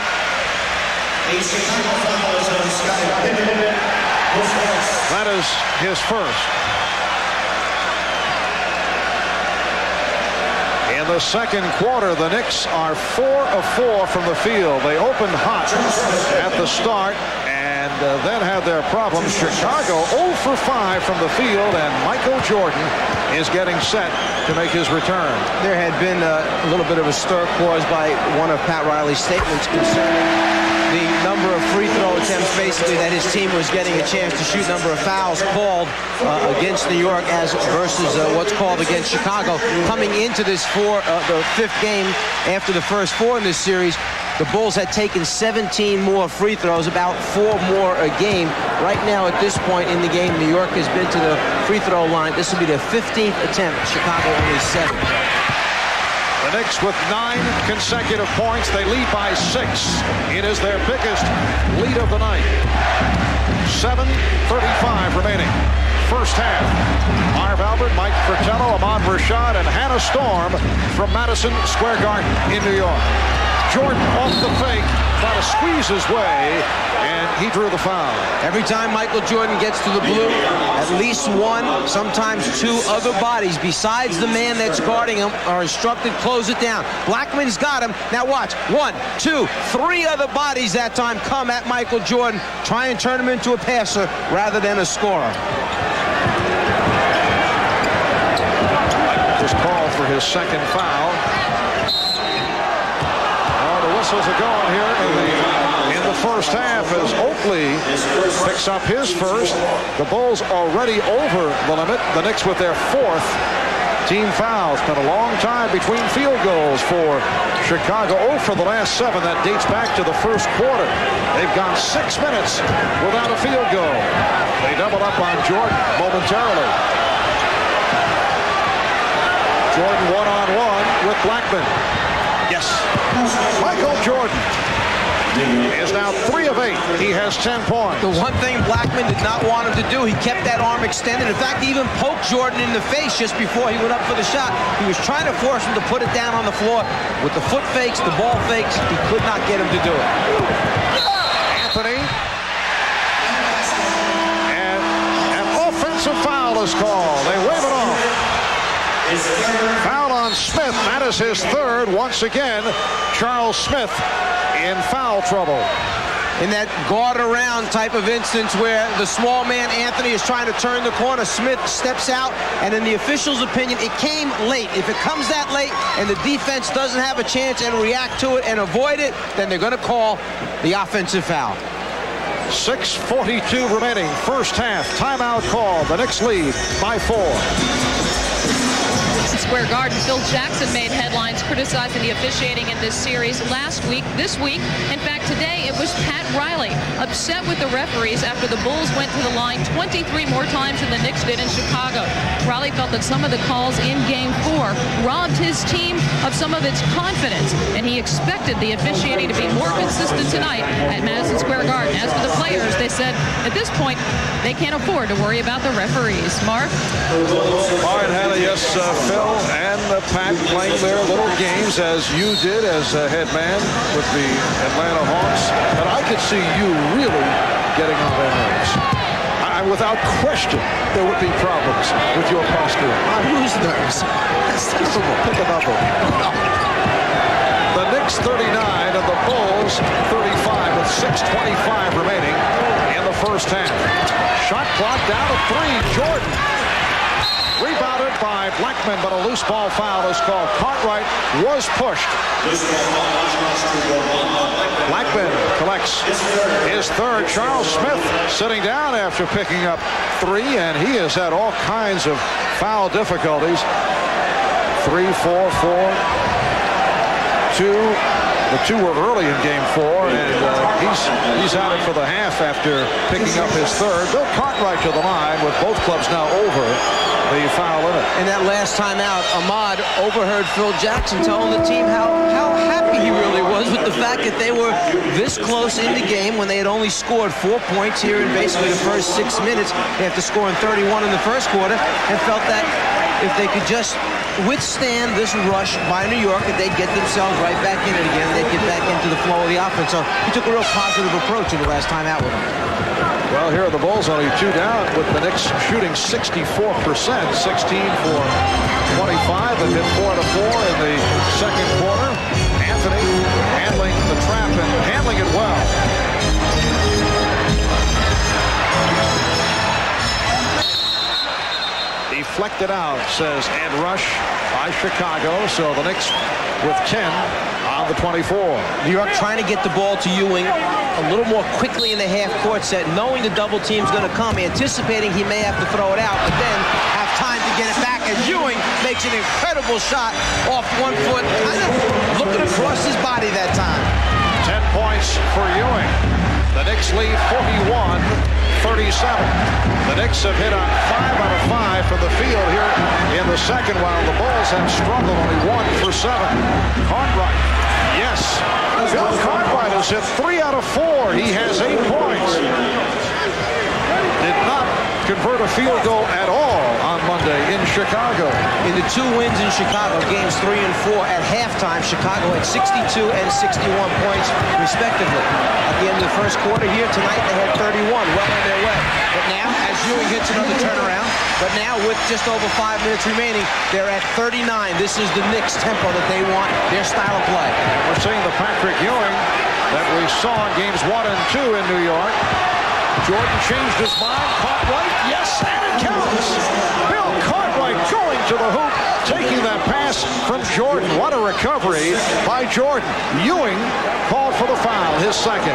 That is his first. In the second quarter, the Knicks are 4 of 4 from the field. They opened hot at the start and then had their problems. Chicago 0 for 5 from the field, and Michael Jordan is getting set to make his return. There had been a little bit of a stir caused by one of Pat Riley's statements concerning the number of free throw attempts, basically, that his team was getting a chance to shoot, number of fouls called against New York as versus what's called against Chicago. Coming into this the fifth game after the first 4 in this series, the Bulls had taken 17 more free throws, about 4 more a game. Right now, at this point in the game, New York has been to the free throw line. This will be their 15th attempt. Chicago only 7. The Knicks with 9 consecutive points. They lead by 6. It is their biggest lead of the night. 7:35 remaining. First half. Marv Albert, Mike Fratello, Ahmad Rashad, and Hannah Storm from Madison Square Garden in New York. Jordan off the fake, trying to squeeze his way, and he drew the foul. Every time Michael Jordan gets to the blue, at least 1, sometimes 2 other bodies besides the man that's guarding him are instructed close it down. Blackman's got him. Now watch. 1, 2, 3 other bodies that time come at Michael Jordan, try and turn him into a passer rather than a scorer. Was called for his second foul. Whistles are going here in the first half as Oakley picks up his first. The Bulls already over the limit. The Knicks with their 4th team foul. It's been a long time between field goals for Chicago. 0 for the last 7. That dates back to the first quarter. They've gone 6 minutes without a field goal. They double up on Jordan momentarily. Jordan one-on-one with Blackman. Yes. Michael Jordan is now 3 of 8. He has 10 points. The one thing Blackman did not want him to do, he kept that arm extended. In fact, he even poked Jordan in the face just before he went up for the shot. He was trying to force him to put it down on the floor. With the foot fakes, the ball fakes, he could not get him to do it. Anthony. And an offensive foul is called. They wave it off. Foul on Smith. That is his 3rd. Once again, Charles Smith in foul trouble. In that guard around type of instance where the small man Anthony is trying to turn the corner, Smith steps out, and in the official's opinion, it came late. If it comes that late and the defense doesn't have a chance and react to it and avoid it, then they're going to call the offensive foul. 6:42 remaining. First half. Timeout call. The Knicks lead by 4. Square Garden, Phil Jackson made headlines criticizing the officiating in this series last week. This week, in fact, today, it was Pat Riley upset with the referees after the Bulls went to the line 23 more times than the Knicks did in Chicago. Riley felt that some of the calls in Game 4 robbed his team of some of its confidence, and he expected the officiating to be more consistent tonight at Madison Square Garden. As for the players, they said at this point, they can't afford to worry about the referees. Mark? All right, Hannah, yes, Phil and Pat playing their little games as you did as head man with the Atlanta Hawks. And I could see you really getting on their nerves. Without question, there would be problems with your posture. On whose nerves? That's terrible. Pick a number. The Knicks 39 and the Bulls 35 with 6:25 remaining in the first half. Shot clock down to 3. Jordan. Rebounded by Blackman, but a loose ball foul is called. Cartwright was pushed. Blackman collects his third. Charles Smith sitting down after picking up 3, and he has had all kinds of foul difficulties. 3, 4, 4, 2. The 2 were early in Game 4, and he's out it for the half after picking up his third. Bill Cartwright to the line with both clubs now over the foul limit. In that last timeout, Ahmad overheard Phil Jackson telling the team how happy he really was with the fact that they were this close in the game when they had only scored 4 points here in basically the first 6 minutes after scoring 31 in the first quarter, and felt that if they could just withstand this rush by New York, that they'd get themselves right back in it again. They'd get back into the flow of the offense. So he took a real positive approach in the last time out with them. Well, here are the Bulls only 2 down with the Knicks shooting 64%, 16 for 25. They've hit 4 out of 4 in the second quarter. Anthony handling the trap and handling it well. Deflected out, says Ed Rush by Chicago. So the Knicks with 10 on the 24. New York trying to get the ball to Ewing a little more quickly in the half-court set, knowing the double team's going to come, anticipating he may have to throw it out, but then have time to get it back. And Ewing makes an incredible shot off 1 foot, kind of looking across his body that time. 10 points for Ewing. The Knicks lead 41-37. The Knicks have hit on 5 out of 5 from the field here in the second, while the Bulls have struggled, only 1 for 7. Cartwright, yes. Bill Cartwright has hit 3 out of 4. He has 8 points. Did not convert a field goal at all on Monday in Chicago. In the 2 wins in Chicago, games 3 and 4, at halftime, Chicago had 62 and 61 points, respectively. At the end of the first quarter here tonight, they had 31, well on their way. But now, as Ewing hits another turnaround, but now with just over 5 minutes remaining, they're at 39. This is the Knicks tempo that they want, their style of play. We're seeing the Patrick Ewing that we saw in games 1 and 2 in New York. Jordan changed his mind. Cartwright, yes, and it counts. Bill Cartwright going to the hoop, taking that pass from Jordan. What a recovery by Jordan. Ewing called for the foul, his second.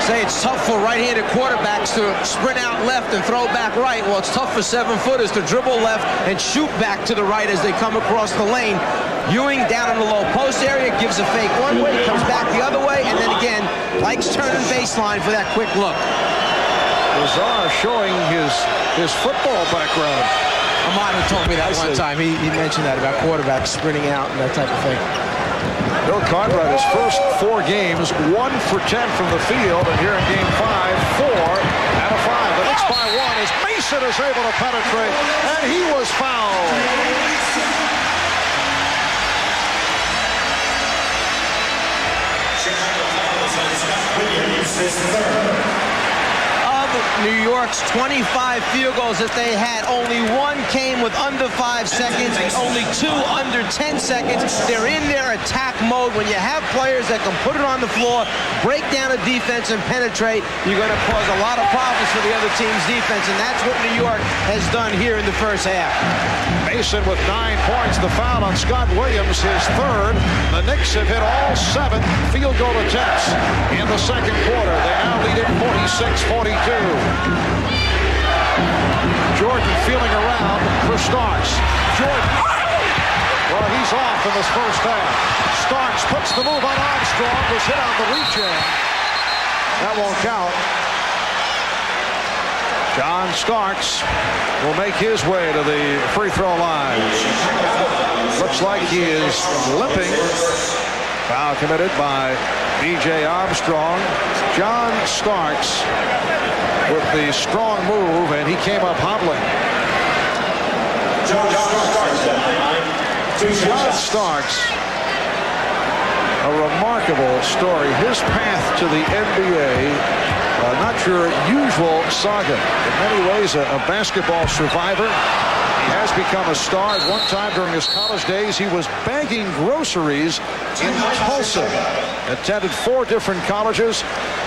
Say it's tough for right-handed quarterbacks to sprint out left and throw back right. Well, it's tough for 7-footers to dribble left and shoot back to the right as they come across the lane. Ewing down in the low post area, gives a fake one way, comes back the other way, and then again, likes turning baseline for that quick look. Lazar showing his football background. Ahmad told me that one time. He mentioned that about quarterbacks sprinting out and that type of thing. Bill Cartwright, his first 4 games, 1 for 10 from the field, and here in Game 5, 4 out of 5. The Knicks by 1 as Mason is able to penetrate, and he was fouled. New York's 25 field goals that they had, only 1 came with under 5 seconds, only 2 under 10 seconds. They're in their attack mode. When you have players that can put it on the floor, break down a defense and penetrate, you're going to cause a lot of problems for the other team's defense, and that's what New York has done here in the first half. Mason with 9 points. The foul on Scott Williams, his third. The Knicks have hit all 7 field goal attempts in the second quarter. They now lead it 46-42. Jordan feeling around for Starks. Jordan. Well, he's off in this first half. Starks puts the move on Armstrong. Was hit on the reach in. That won't count. John Starks will make his way to the free throw line. Looks like he is limping. Foul committed by B.J. Armstrong. John Starks with the strong move, and he came up hobbling. John Starks, a remarkable story. His path to the NBA, not your usual saga. In many ways, a basketball survivor He has become a star. At one time during his college days, he was bagging groceries in Tulsa. Attended 4 different colleges.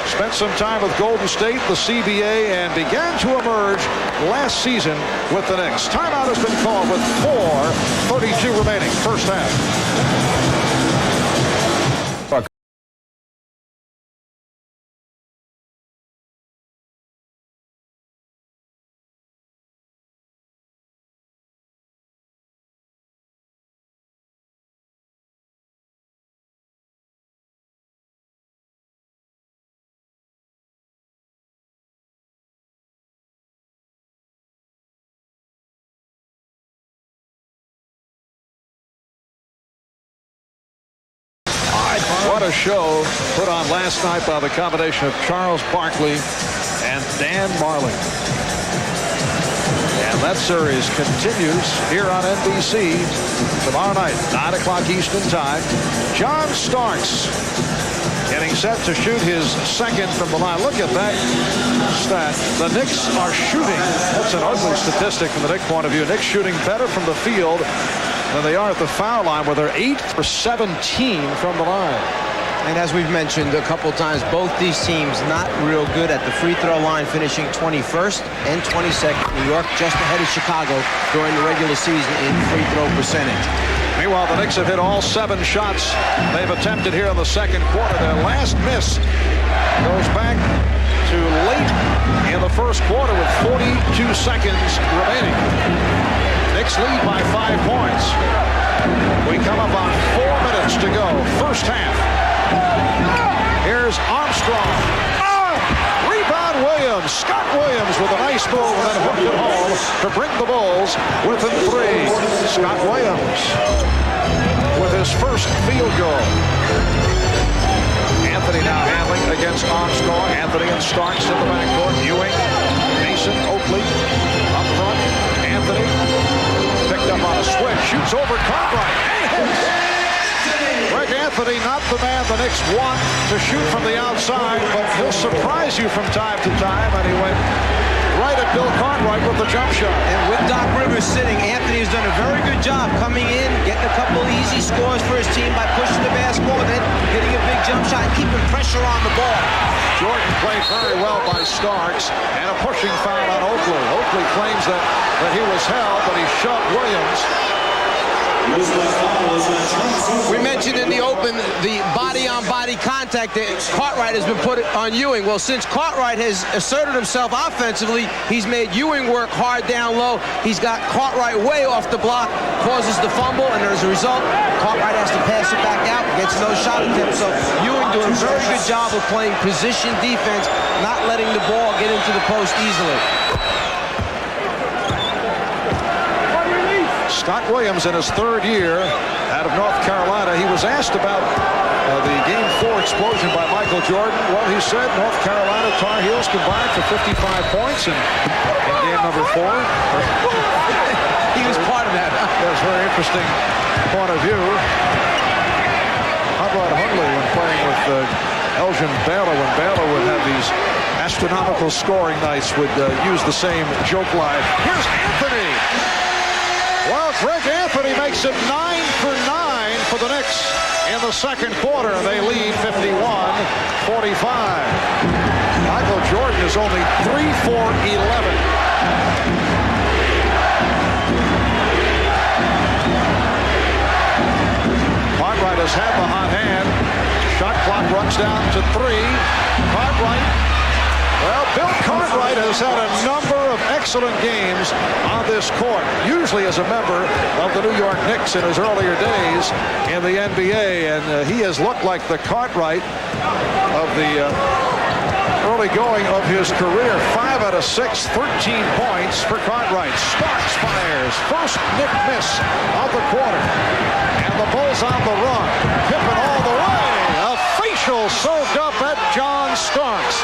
Spent some time with Golden State, the CBA, and began to emerge last season with the Knicks. Timeout has been called with 4:32 remaining, first half. What a show put on last night by the combination of Charles Barkley and Dan Majerle. And that series continues here on NBC tomorrow night, 9 o'clock Eastern time. John Starks getting set to shoot his second from the line. Look at that stat. The Knicks are shooting. That's an ugly statistic from the Knicks point of view. Knicks shooting better from the field than they are at the foul line, where they're 8 for 17 from the line. And as we've mentioned a couple times, both these teams not real good at the free throw line, finishing 21st and 22nd. New York just ahead of Chicago during the regular season in free throw percentage. Meanwhile, the Knicks have hit all 7 shots they've attempted here in the second quarter. Their last miss goes back to late in the first quarter with 42 seconds remaining. Knicks lead by 5 points. We come up on 4 minutes to go. First half. Here's Armstrong. Rebound Williams. Scott Williams with a nice move and then hooked it home to bring the Bulls within 3. Scott Williams with his first field goal. Anthony now handling against Armstrong. Anthony and Starks in the backcourt. Ewing, Mason, Oakley up front. Anthony picked up on a switch. Shoots over Cartwright and hits. Greg Anthony, not the man the Knicks want to shoot from the outside, but he'll surprise you from time to time, and he went right at Bill Cartwright with the jump shot. And with Doc Rivers sitting, Anthony has done a very good job coming in, getting a couple easy scores for his team by pushing the basketball and then getting a big jump shot and keeping pressure on the ball. Jordan played very well by Starks, and a pushing foul on Oakley. Oakley claims that he was held, but he shoved Williams. We mentioned in the open the body-on-body contact that Cartwright has been put on Ewing. Well, since Cartwright has asserted himself offensively, he's made Ewing work hard down low. He's got Cartwright way off the block, causes the fumble, and as a result, Cartwright has to pass it back out, gets no shot attempt. So Ewing doing a very good job of playing position defense, not letting the ball get into the post easily. Scott Williams in his 3rd year out of North Carolina. He was asked about the Game 4 explosion by Michael Jordan. Well, he said North Carolina Tar Heels combined for 55 points in game number 4. He was part of that. That was a very interesting point of view. How about Huntley when playing with Elgin Baylor, when Baylor would have these astronomical scoring nights, would use the same joke line. Here's Anthony. Well, Greg Anthony makes it 9 for 9 for the Knicks in the second quarter. They lead 51-45. Michael Jordan is only 3 for 11. Cartwright has had the hot hand. Shot clock runs down to 3. Cartwright. Well, Bill Cartwright has had a number of excellent games on this court, usually as a member of the New York Knicks in his earlier days in the NBA, and he has looked like the Cartwright of the early going of his career. 5 out of 6, 13 points for Cartwright. Starks fires. First Knick miss of the quarter. And the Bulls on the run. Pippen all the way. A facial served up at John Starks.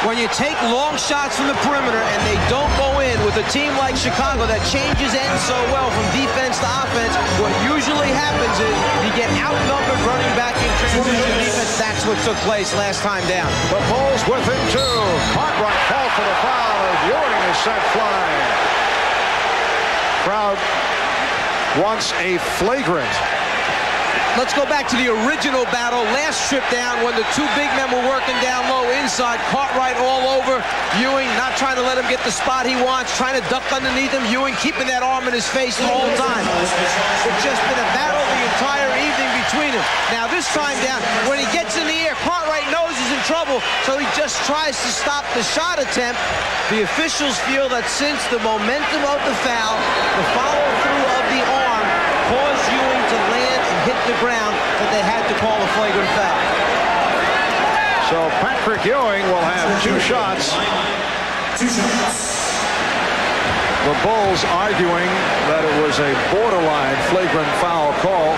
When you take long shots from the perimeter and they don't go in with a team like Chicago that changes ends so well from defense to offense, what usually happens is you get outnumbered running back in transition defense. That's what took place last time down. The Bulls within 2. Cartwright called for the foul as Ewing is sent flying. crowd wants a flagrant. Let's go back to the original battle. Last trip down when the two big men were working down low inside. Cartwright all over Ewing, not trying to let him get the spot he wants, trying to duck underneath him. Ewing keeping that arm in his face the whole time. It's just been a battle the entire evening between them. Now this time down, when he gets in the air, Cartwright knows he's in trouble, so he just tries to stop the shot attempt. The officials feel that since the momentum of the foul, the follow-through of the arm caused Ewing to land and hit the ground, that they had to call a flagrant foul. So Patrick Ewing will have 2 shots. The Bulls arguing that it was a borderline flagrant foul call.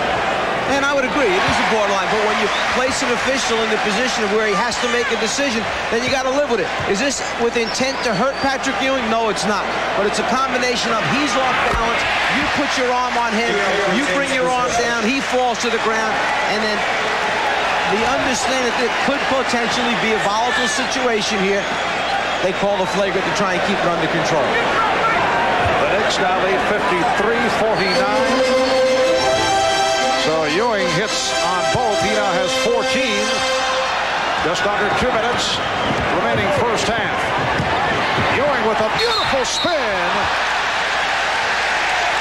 And I would agree, it is a borderline, but when you place an official in the position of where he has to make a decision, then you got to live with it. Is this with intent to hurt Patrick Ewing? No, it's not. But it's a combination of he's off balance, you put your arm on him, you bring your arm down, he falls to the ground, and then the understanding that it could potentially be a volatile situation here. They call the flagrant to try and keep it under control. The Knicks now lead 53-49. So Ewing hits on both. He now has 14. Just under 2 minutes remaining first half. Ewing with a beautiful spin.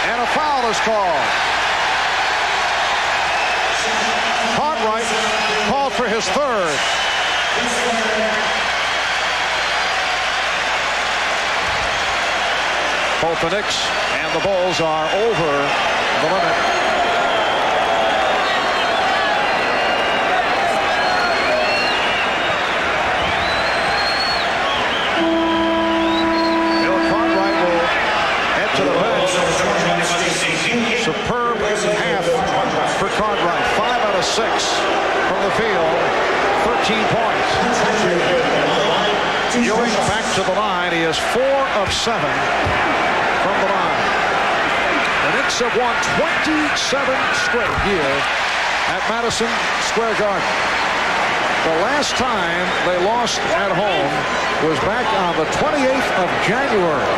And a foul is called. Cartwright called for his third. Both the Knicks and the Bulls are over the limit. Superb half for Cartwright. 5 out of 6 from the field. 13 points. Ewing back to the line. He is 4 of 7 from the line. The Knicks have won 27 straight here at Madison Square Garden. The last time they lost at home was back on the 28th of January.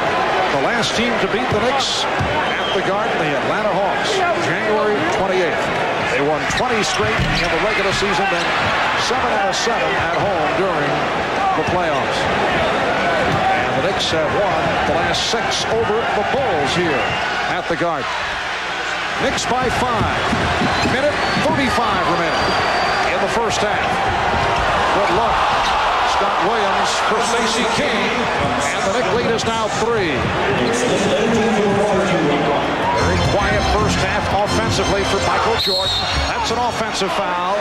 The last team to beat the Knicks at the Garden, the Atlanta Hawks, January 28th. They won 20 straight in the regular season, then 7 out of 7 at home during the playoffs. And the Knicks have won the last 6 over the Bulls here at the Garden. Knicks by 5. Minute 35 remaining in the first half. Good luck. Scott Williams for Stacey King, and the Knicks lead is now 3. Very quiet first half offensively for Michael Jordan. That's an offensive foul.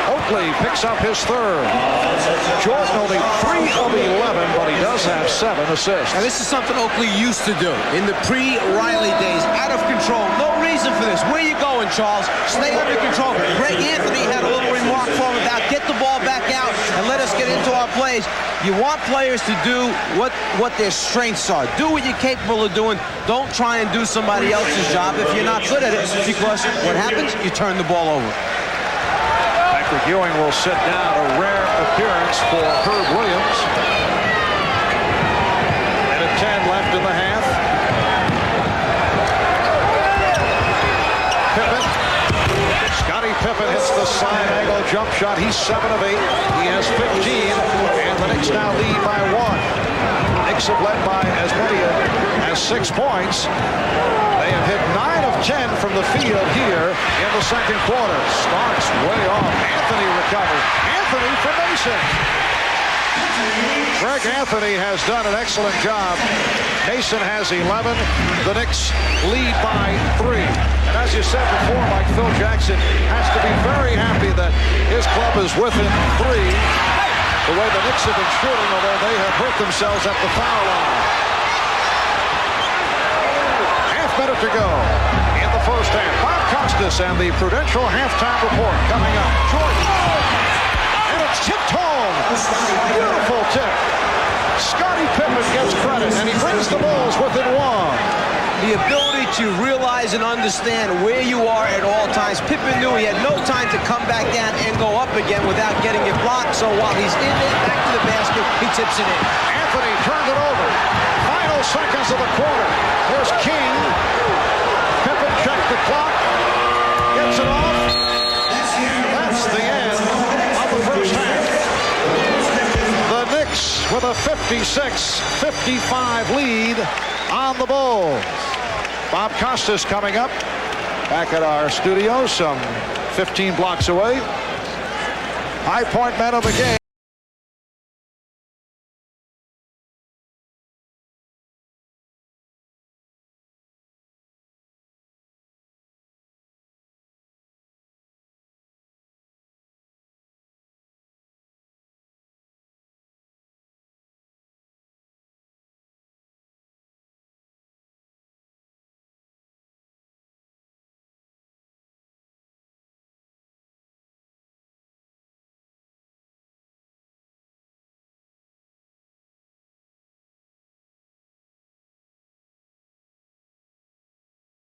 Oakley picks up his third. Jordan only 3 of 11, but he does have 7 assists. Now this is something Oakley used to do in the pre-Riley days. Out of control. No reason for this. Where you going, Charles? Stay under control. Greg Anthony had a little remark for him about get the ball back out and let us get into our plays. You want players to do what their strengths are. Do what you're capable of doing. Don't try and do somebody else's job if you're not good at it, because what happens? You turn the ball over. Patrick Ewing will sit down, a rare appearance for Herb Williams. Minute 10 left in the half. Pippen. Scottie Pippen hits the side angle jump shot. He's 7 of 8. He has 15, and the Knicks now lead by 1. Knicks have led by as many as 6 points. They have hit 9 of 10 from the field here in the second quarter. Starks way off. Anthony recovers. Anthony for Mason. Greg Anthony has done an excellent job. Mason has 11. The Knicks lead by 3. And as you said before, Mike, Phil Jackson has to be very happy that his club is within 3. The way the Knicks have been shooting, although they have hurt themselves at the foul line. Minute to go in the first half. Bob Costas and the Prudential halftime report coming up. Jordan. And it's tipped home. Beautiful tip. Scottie Pippen gets credit, and he brings the Bulls within 1. The ability to realize and understand where you are at all times. Pippen knew he had no time to come back down and go up again without getting it blocked. So while he's in it, back to the basket, he tips it in. Anthony turned it over. Final seconds of the quarter. Here's King. with a 56-55 lead on the Bulls. Bob Costas coming up back at our studio, some 15 blocks away. High point man of the game.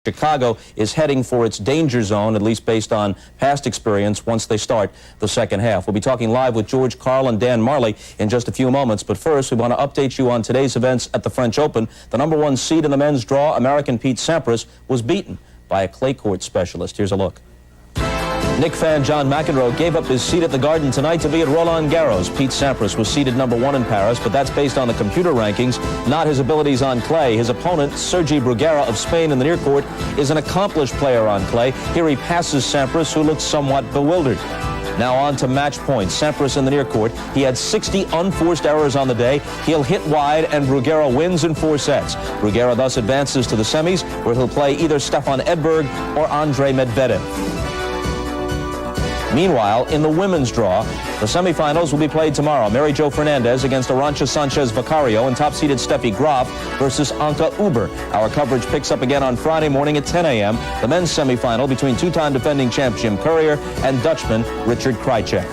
Chicago is heading for its danger zone, at least based on past experience, once they start the second half. We'll be talking live with George Karl and Dan Majerle in just a few moments. But first, we want to update you on today's events at the French Open. The #1 seed in the men's draw, American Pete Sampras, was beaten by a clay court specialist. Here's a look. Knicks fan John McEnroe gave up his seat at the Garden tonight to be at Roland Garros. Pete Sampras was seated #1 in Paris, but that's based on the computer rankings, not his abilities on clay. His opponent, Sergi Bruguera of Spain in the near court, is an accomplished player on clay. Here he passes Sampras, who looks somewhat bewildered. Now on to match points. Sampras in the near court. He had 60 unforced errors on the day. He'll hit wide, and Bruguera wins in 4 sets. Bruguera thus advances to the semis, where he'll play either Stefan Edberg or Andre Medvedev. Meanwhile, in the women's draw, the semifinals will be played tomorrow. Mary Jo Fernandez against Arantxa Sanchez Vicario and top-seeded Steffi Graf versus Anke Huber. Our coverage picks up again on Friday morning at 10 a.m. The men's semifinal between two-time defending champ Jim Courier and Dutchman Richard Krajicek.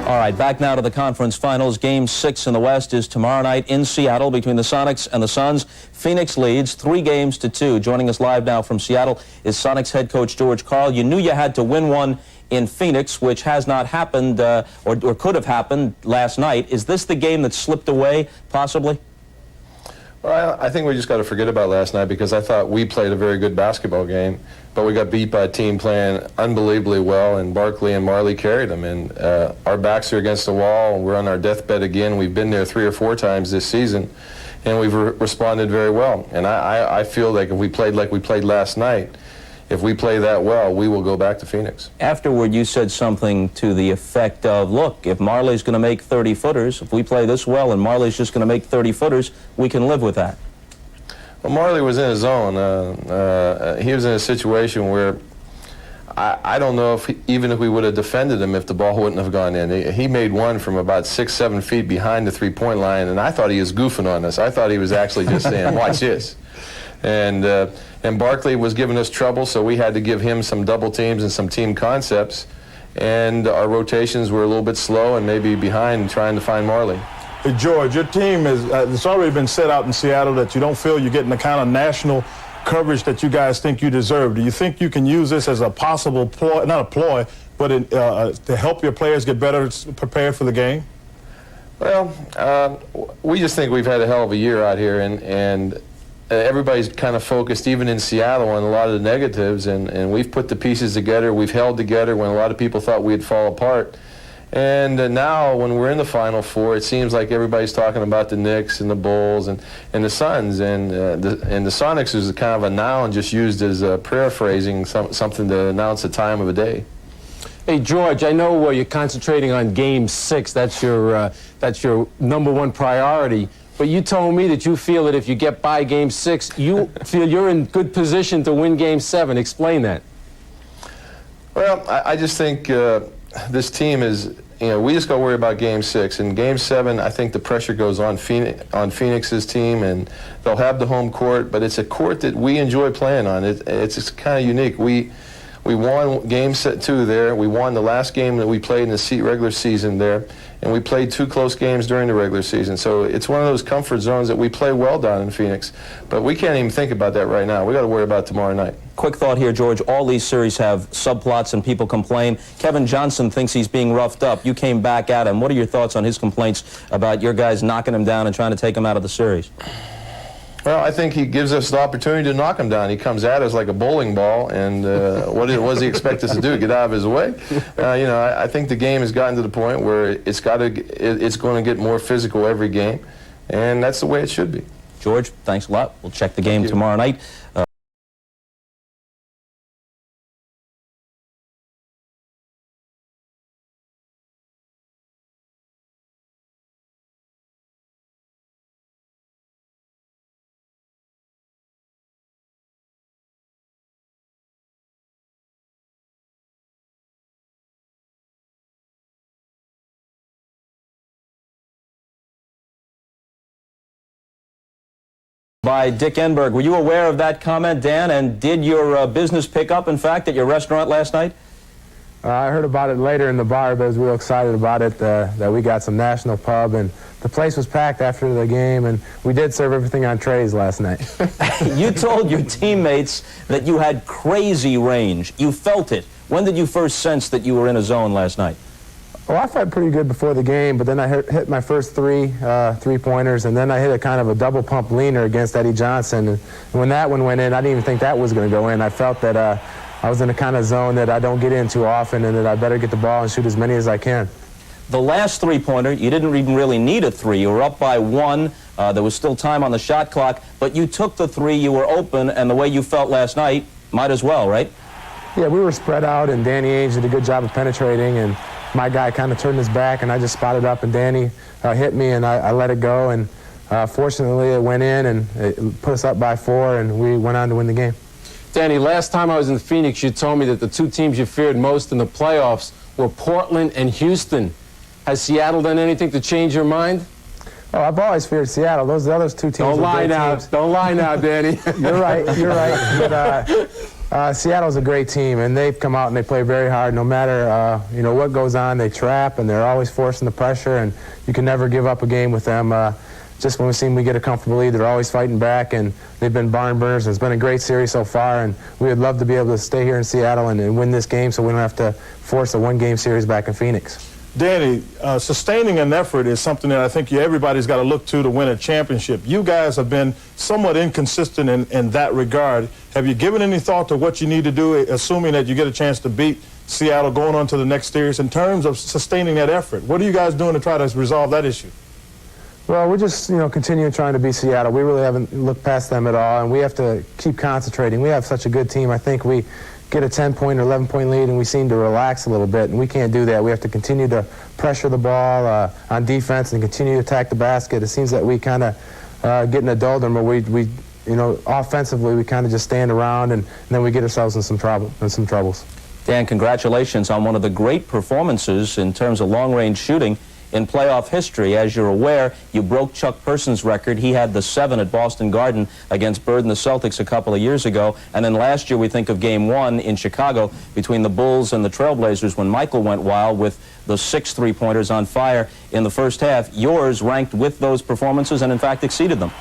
All right, back now to the conference finals. Game 6 in the West is tomorrow night in Seattle between the Sonics and the Suns. Phoenix leads 3-2. Joining us live now from Seattle is Sonics head coach George Karl. You knew you had to win one in Phoenix, which has not happened or could have happened last night. Is this the game that slipped away, possibly? Well, I think we just got to forget about last night, because I thought we played a very good basketball game, but we got beat by a team playing unbelievably well, and Barkley and Majerle carried them. And our backs are against the wall, and we're on our deathbed again. We've been there 3 or 4 times this season, and we've responded very well. And I feel like if we played like we played last night, if we play that well, we will go back to Phoenix. Afterward, you said something to the effect of, look, if Marley's going to make 30-footers, if we play this well and Marley's just going to make 30-footers, we can live with that. Well, Majerle was in his zone. He was in a situation where I don't know if even if we would have defended him if the ball wouldn't have gone in. He made one from about 6-7 feet behind the three-point line, and I thought he was goofing on us. I thought he was actually just saying, watch this. And Barkley was giving us trouble, so we had to give him some double teams and some team concepts. And our rotations were a little bit slow and maybe behind trying to find Majerle. Hey, George, your team is, it's already been said out in Seattle that you don't feel you're getting the kind of national coverage that you guys think you deserve. Do you think you can use this as a possible ploy, not a ploy, but to help your players get better prepared for the game? Well, we just think we've had a hell of a year out here, and everybody's kind of focused, even in Seattle, on a lot of the negatives, and we've put the pieces together. We've held together when a lot of people thought we'd fall apart. And now, when we're in the Final Four, it seems like everybody's talking about the Knicks and the Bulls and the Suns, and the Sonics is kind of a noun just used as paraphrasing something to announce the time of a day. Hey, George, I know you're concentrating on Game 6. That's your #1 priority. But you told me that you feel that if you get by Game 6, you feel you're in good position to win Game 7. Explain that. Well, I just think this team is, we just got to worry about Game 6. In Game 7, I think the pressure goes on Phoenix's team, and they'll have the home court, but it's a court that we enjoy playing on. It's kind of unique. We won Game 2 there. We won the last game that we played in the regular season there, and we played 2 close games during the regular season. So it's one of those comfort zones that we play well down in Phoenix. But we can't even think about that right now. We got to worry about it tomorrow night. Quick thought here, George. All these series have subplots and people complain. Kevin Johnson thinks he's being roughed up. You came back at him. What are your thoughts on his complaints about your guys knocking him down and trying to take him out of the series? Well, I think he gives us the opportunity to knock him down. He comes at us like a bowling ball, and what does he expect us to do? Get out of his way? I think the game has gotten to the point where it's going to get more physical every game, and that's the way it should be. George, thanks a lot. We'll check the game tomorrow night. By Dick Enberg. Were you aware of that comment, Dan? And did your business pick up, in fact, at your restaurant last night? I heard about it later in the bar, but I was real excited about it, that we got some national pub, and the place was packed after the game, and we did serve everything on trays last night. You told your teammates that you had crazy range. You felt it. When did you first sense that you were in a zone last night? Well, I felt pretty good before the game, but then I hit my first three-pointers, and then I hit a kind of a double pump leaner against Eddie Johnson. And when that one went in, I didn't even think that was going to go in. I felt that I was in a kind of zone that I don't get in too often, and that I better get the ball and shoot as many as I can. The last three-pointer, you didn't even really need a three. You were up by one. There was still time on the shot clock, but you took the three. You were open, and the way you felt last night, might as well, right? Yeah, we were spread out, and Danny Ainge did a good job of penetrating, and my guy kind of turned his back, and I just spotted up, and Danny hit me, and I let it go, and fortunately it went in, and it put us up by 4, and we went on to win the game. Danny, last time I was in Phoenix, you told me that the two teams you feared most in the playoffs were Portland and Houston. Has Seattle done anything to change your mind? Oh, I've always feared Seattle. Those other two teams. Don't lie now. Teams. Don't lie now, Danny. You're right. You're right. But Seattle's a great team, and they've come out and they play very hard. No matter what goes on, they trap, and they're always forcing the pressure, and you can never give up a game with them. Just when we get a comfortable lead, they're always fighting back, and they've been barn burners. It's been a great series so far, and we would love to be able to stay here in Seattle and win this game so we don't have to force a one-game series back in Phoenix. Danny, sustaining an effort is something that I think everybody's got to look to win a championship. You guys have been somewhat inconsistent in that regard. Have you given any thought to what you need to do, assuming that you get a chance to beat Seattle going on to the next series, in terms of sustaining that effort? What are you guys doing to try to resolve that issue? Well, we're just, continuing trying to beat Seattle. We really haven't looked past them at all, and we have to keep concentrating. We have such a good team. I think we get a 10-point or 11-point lead, and we seem to relax a little bit, and we can't do that. We have to continue to pressure the ball on defense and continue to attack the basket. It seems that we kind of get in a doldrum where we offensively, we kind of just stand around, and then we get ourselves in some troubles. Dan, congratulations on one of the great performances in terms of long-range shooting in playoff history. As you're aware, you broke Chuck Person's record. He had the 7 at Boston Garden against Bird and the Celtics a couple of years ago. And then last year, we think of Game 1 in Chicago between the Bulls and the Trailblazers when Michael went wild with the 6 three-pointers on fire in the first half. Yours ranked with those performances and, in fact, exceeded them.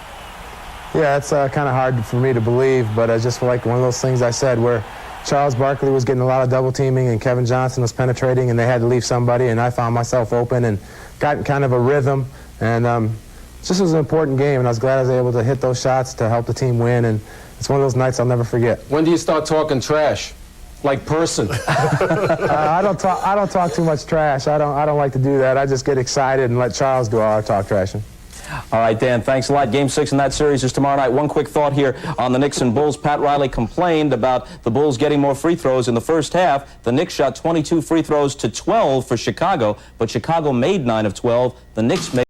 Yeah, it's kind of hard for me to believe, but it's just like one of those things I said where Charles Barkley was getting a lot of double teaming and Kevin Johnson was penetrating and they had to leave somebody, and I found myself open and got kind of a rhythm, and this was an important game, and I was glad I was able to hit those shots to help the team win, and it's one of those nights I'll never forget. When do you start talking trash? Like Person? I don't talk too much trash. I don't like to do that. I just get excited and let Charles do all our talk trashing. All right, Dan, thanks a lot. Game 6 in that series is tomorrow night. One quick thought here on the Knicks and Bulls. Pat Riley complained about the Bulls getting more free throws in the first half. The Knicks shot 22 free throws to 12 for Chicago, but Chicago made 9 of 12. The Knicks made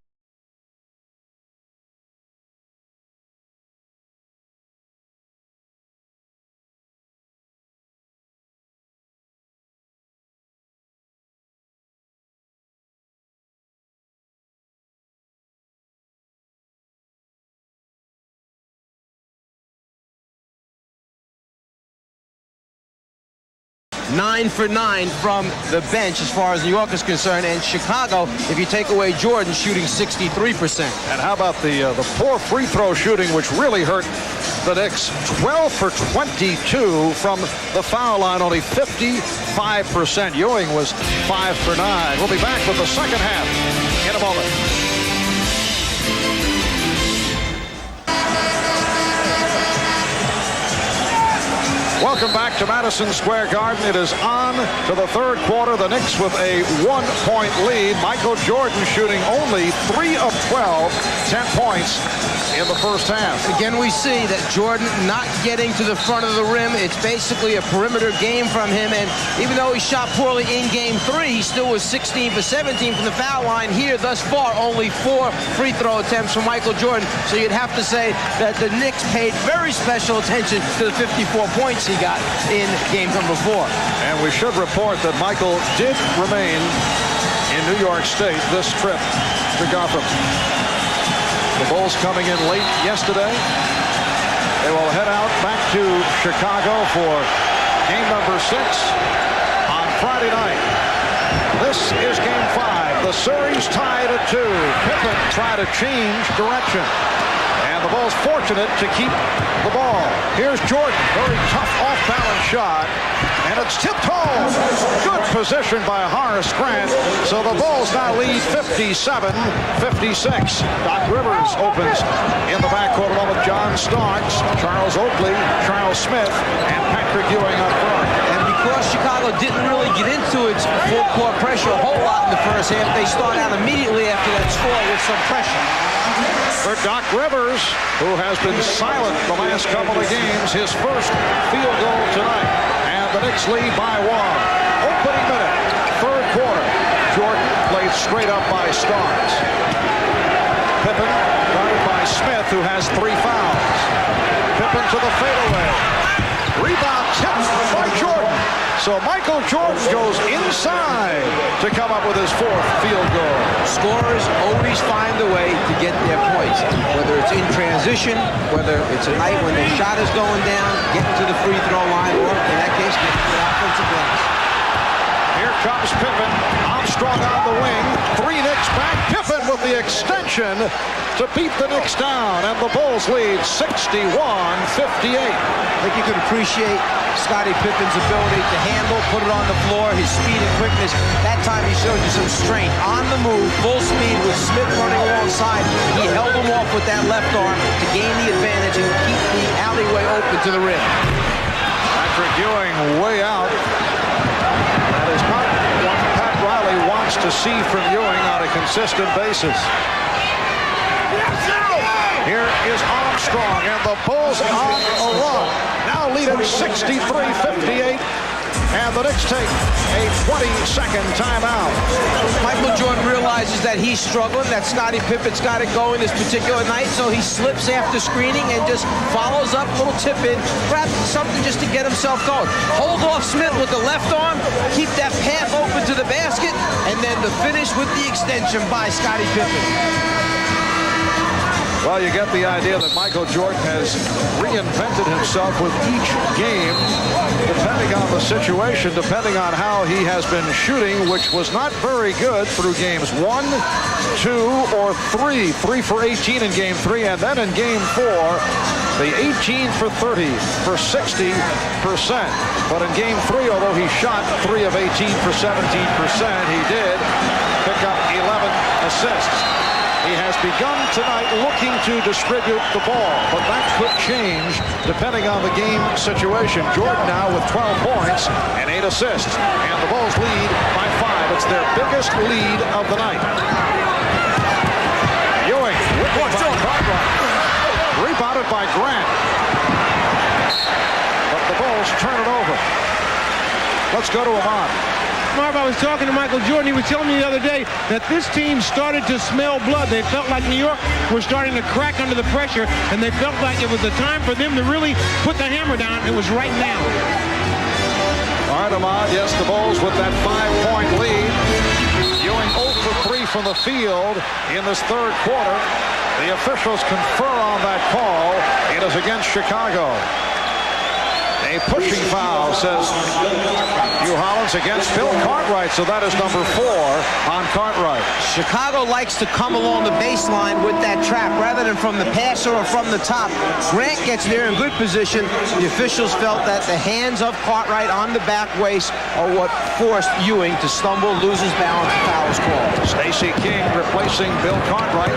Nine for 9 from the bench as far as New York is concerned, and Chicago, if you take away Jordan, shooting 63%. And how about the poor free throw shooting, which really hurt the Knicks? 12 for 22 from the foul line, only 55%. Ewing was 5 for 9. We'll be back with the second half in a moment. Welcome back to Madison Square Garden. It is on to the third quarter. The Knicks with a 1-point lead. Michael Jordan shooting only 3 of 12, 10 points in the first half. Again, we see that Jordan not getting to the front of the rim. It's basically a perimeter game from him, and even though he shot poorly in Game 3, he still was 16 for 17 from the foul line. Here, thus far, only 4 free throw attempts from Michael Jordan, so you'd have to say that the Knicks paid very special attention to the 54 points he got in game number 4. And we should report that Michael did remain in New York State this trip to Gotham. The Bulls coming in late yesterday. They will head out back to Chicago for game number 6 on Friday night. This is game 5. The series tied at 2. Pippen tried to change direction. And the Bulls fortunate to keep the ball. Here's Jordan. Very tough off-balance shot. And it's tipped home. Good position by Horace Grant. So the Bulls now lead 57-56. Doc Rivers opens in the backcourt along with John Starks, Charles Oakley, Charles Smith, and Patrick Ewing up front. And because Chicago didn't really get into its full court pressure a whole lot in the first half, they start out immediately after that score with some pressure. For Doc Rivers, who has been silent the last couple of games, his first field goal tonight. And the Knicks lead by 1. Opening minute, third quarter. Jordan played straight up by Starks. Pippen guarded by Smith, who has 3 fouls. Pippen to the fadeaway. Rebound tipped by Jordan. So Michael Jordan goes inside to come up with his 4th field goal. Scorers always find a way to get their points, whether it's in transition, whether it's a night when their shot is going down, getting to the free throw line, or in that case, getting to the offensive glass. Here comes Pippen. Armstrong on the wing. 3 Knicks back. Pippen with the extension to beat the Knicks down, and the Bulls lead 61-58. I think you could appreciate Scottie Pippen's ability to handle, put it on the floor, his speed and quickness. That time he showed you some strength. On the move, full speed with Smith running alongside. He held him off with that left arm to gain the advantage and keep the alleyway open to the rim. Patrick Ewing way out. That is not what Pat Riley wants to see from Ewing on a consistent basis. Here is Armstrong, and the Bulls on a run. Now lead at 63-58, and the Knicks take a 20-second timeout. Michael Jordan realizes that he's struggling, that Scottie Pippen's got it going this particular night, so he slips after screening and just follows up, little tip in, perhaps something just to get himself going. Hold off Smith with the left arm, keep that path open to the basket, and then the finish with the extension by Scottie Pippen. Well, you get the idea that Michael Jordan has reinvented himself with each game, depending on the situation, depending on how he has been shooting, which was not very good through games 1, 2, or 3. 3 for 18 in game 3, and then in game 4, the 18 for 30 for 60%. But in game 3, although he shot 3 of 18 for 17%, he did pick up 11 assists. He has begun tonight looking to distribute the ball, but that could change depending on the game situation. Jordan now with 12 points and 8 assists, and the Bulls lead by 5. It's their biggest lead of the night. Ewing, by Cartwright, rebounded by Grant, but the Bulls turn it over. Let's go to Ahmad. Marv, I was talking to Michael Jordan. He was telling me the other day that this team started to smell blood. They felt like New York was starting to crack under the pressure, and they felt like it was the time for them to really put the hammer down. It was right now. All right, Ahmad, yes, the Bulls with that 5-point lead. Ewing 0 for 3 from the field in this third quarter. The officials confer on that call. It is against Chicago. A pushing foul, says Hugh Hollins, against Bill Cartwright, so that is number 4 on Cartwright. Chicago likes to come along the baseline with that trap rather than from the passer or from the top. Grant gets there in good position. The officials felt that the hands of Cartwright on the back waist are what forced Ewing to stumble, lose his balance, and foul is called. Stacey King replacing Bill Cartwright.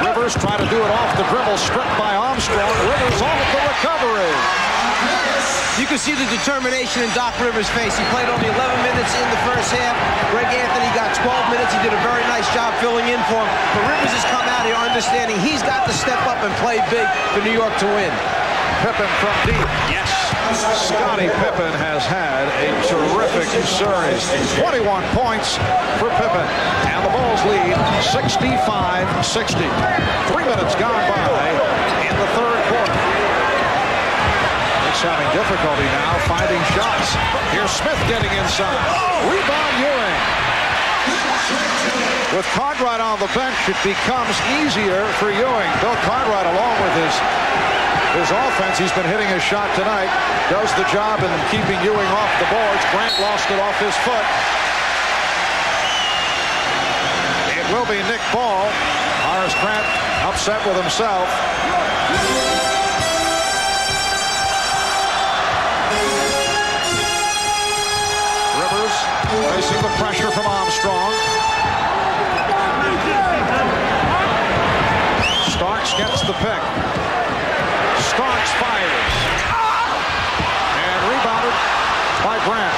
Rivers trying to do it off the dribble, stripped by Armstrong. Rivers off the recovery. You can see the determination in Doc Rivers' face. He played only 11 minutes in the first half. Greg Anthony got 12 minutes. He did a very nice job filling in for him. But Rivers has come out here understanding he's got to step up and play big for New York to win. Pippen from deep. Yes. Scottie Pippen has had a terrific series. 21 points for Pippen. And the Bulls lead 65-60. 3 minutes gone by in the third quarter. Knicks having difficulty now finding shots. Here's Smith getting inside. Rebound Ewing. With Cartwright on the bench, it becomes easier for Ewing. Bill Cartwright, along with his offense, he's been hitting his shot tonight, does the job in keeping Ewing off the boards. Grant lost it off his foot. It will be Nick Ball. Horace Grant upset with himself. Rivers facing the pressure from Armstrong. Starks gets the pick. Starks fires. And rebounded by Grant.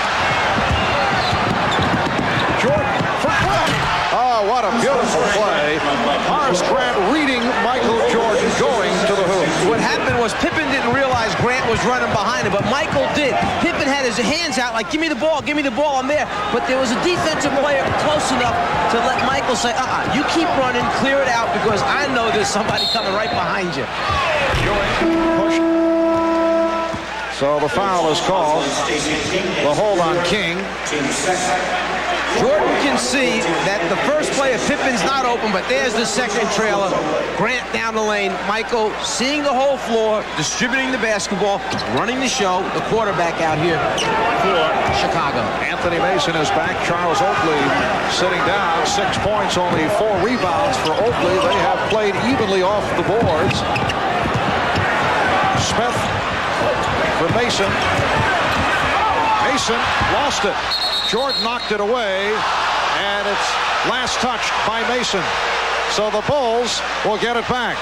Jordan for Grant. Oh, what a beautiful play. Horace Grant reading Michael Jordan going to the hoop. What happened was Pippen didn't realize Grant was running behind him, but Michael did. Pippen had his hands out like, give me the ball, I'm there. But there was a defensive player close enough to let Michael say, you keep running, clear it out, because I know there's somebody coming right behind you. Pushed. So the foul is called. The hold on King. Jordan can see that the first play of Pippen's not open, but there's the second trailer. Grant down the lane. Michael seeing the whole floor, distributing the basketball, running the show. The quarterback out here for Chicago. Anthony Mason is back. Charles Oakley sitting down. 6 points, only 4 rebounds for Oakley. They have played evenly off the boards. Smith for Mason. Mason lost it. Jordan knocked it away, and it's last touched by Mason. So the Bulls will get it back.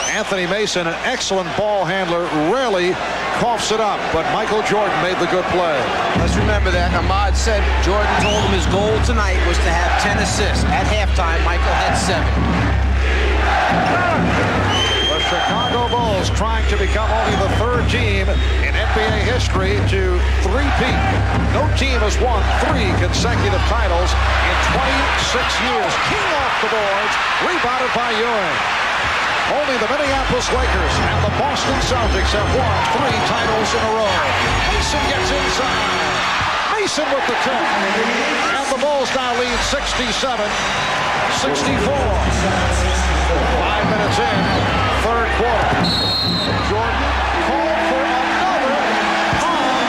Anthony Mason, an excellent ball handler, rarely coughs it up, but Michael Jordan made the good play. Let's remember that. Ahmad said Jordan told him his goal tonight was to have 10 assists. At halftime, Michael had 7. The Chicago Bulls trying to become only the 3rd team in NBA history to three-peat. No team has won 3 consecutive titles in 26 years. King off the boards, rebounded by Ewing. Only the Minneapolis Lakers and the Boston Celtics have won 3 titles in a row. Mason gets inside. Mason with the tip. And the Bulls now lead 67-64. 5 minutes in, third quarter. Jordan called for another foul.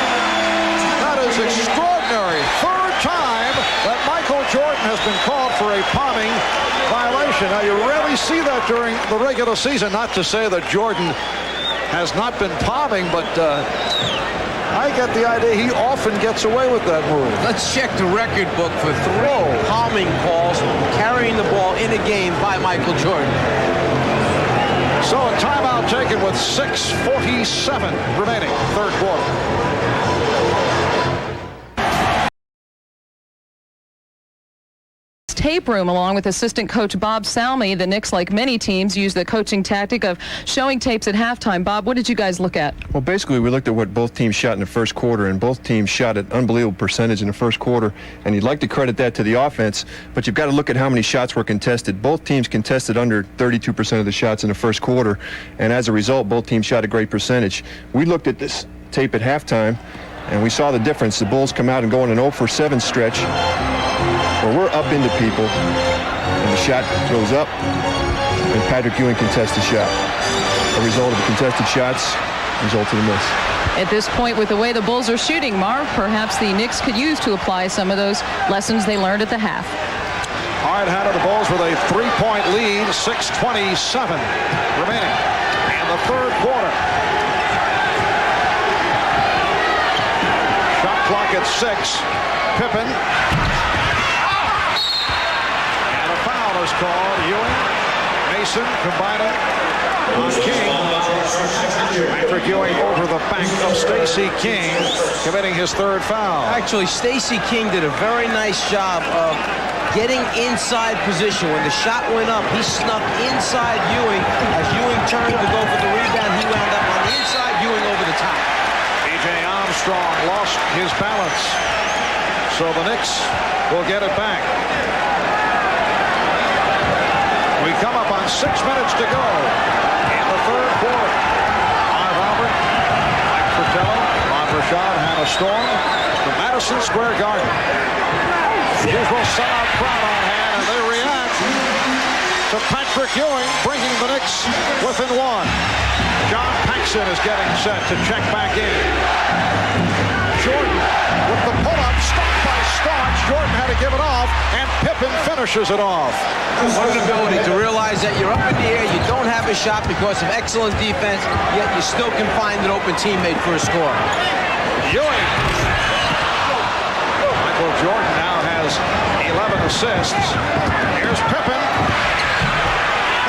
That is extraordinary. 3rd time that Michael Jordan has been called for a palming violation. Now, you rarely see that during the regular season. Not to say that Jordan has not been palming, but I get the idea he often gets away with that move. Let's check the record book for 3 palming calls carrying the ball in a game by Michael Jordan. So a timeout taken with 6:47 remaining, third quarter. Tape room along with assistant coach Bob Salmi. The Knicks, like many teams, use the coaching tactic of showing tapes at halftime. Bob, what did you guys look at? Well, basically, we looked at what both teams shot in the first quarter, and both teams shot at unbelievable percentage in the first quarter, and you'd like to credit that to the offense, but you've got to look at how many shots were contested. Both teams contested under 32% of the shots in the first quarter, and as a result, both teams shot a great percentage. We looked at this tape at halftime, and we saw the difference. The Bulls come out and go on an 0-for-7 stretch, where we're up into people, and the shot goes up, and Patrick Ewing contests the shot. A result of the contested shots, result of the miss. At this point, with the way the Bulls are shooting, Marv, perhaps the Knicks could use to apply some of those lessons they learned at the half. Hard hand of the Bulls with a 3-point lead, 6:27 remaining in the third quarter. Shot clock at 6. Pippen. Is called. Ewing, Mason combining on King. Patrick Ewing over the back of Stacey King, committing his third foul. Actually, Stacey King did a very nice job of getting inside position. When the shot went up, he snuck inside Ewing. As Ewing turned to go for the rebound, he wound up on the inside, Ewing over the top. E.J. Armstrong lost his balance, so the Knicks will get it back. We come up on 6 minutes to go in the third quarter. Marv Albert, Mike Fratello, Ron Rashad, Hannah Storm from Madison Square Garden. The usual sellout crowd on hand, and they react to Patrick Ewing bringing the Knicks within one. John Paxson is getting set to check back in. Jordan with the pull-up, stopped by Starks. Jordan had to give it off, and Pippen finishes it off. What an ability to realize that you're up in the air, you don't have a shot because of excellent defense, yet you still can find an open teammate for a score. Ewing. Michael Jordan now has 11 assists. Here's Pippen.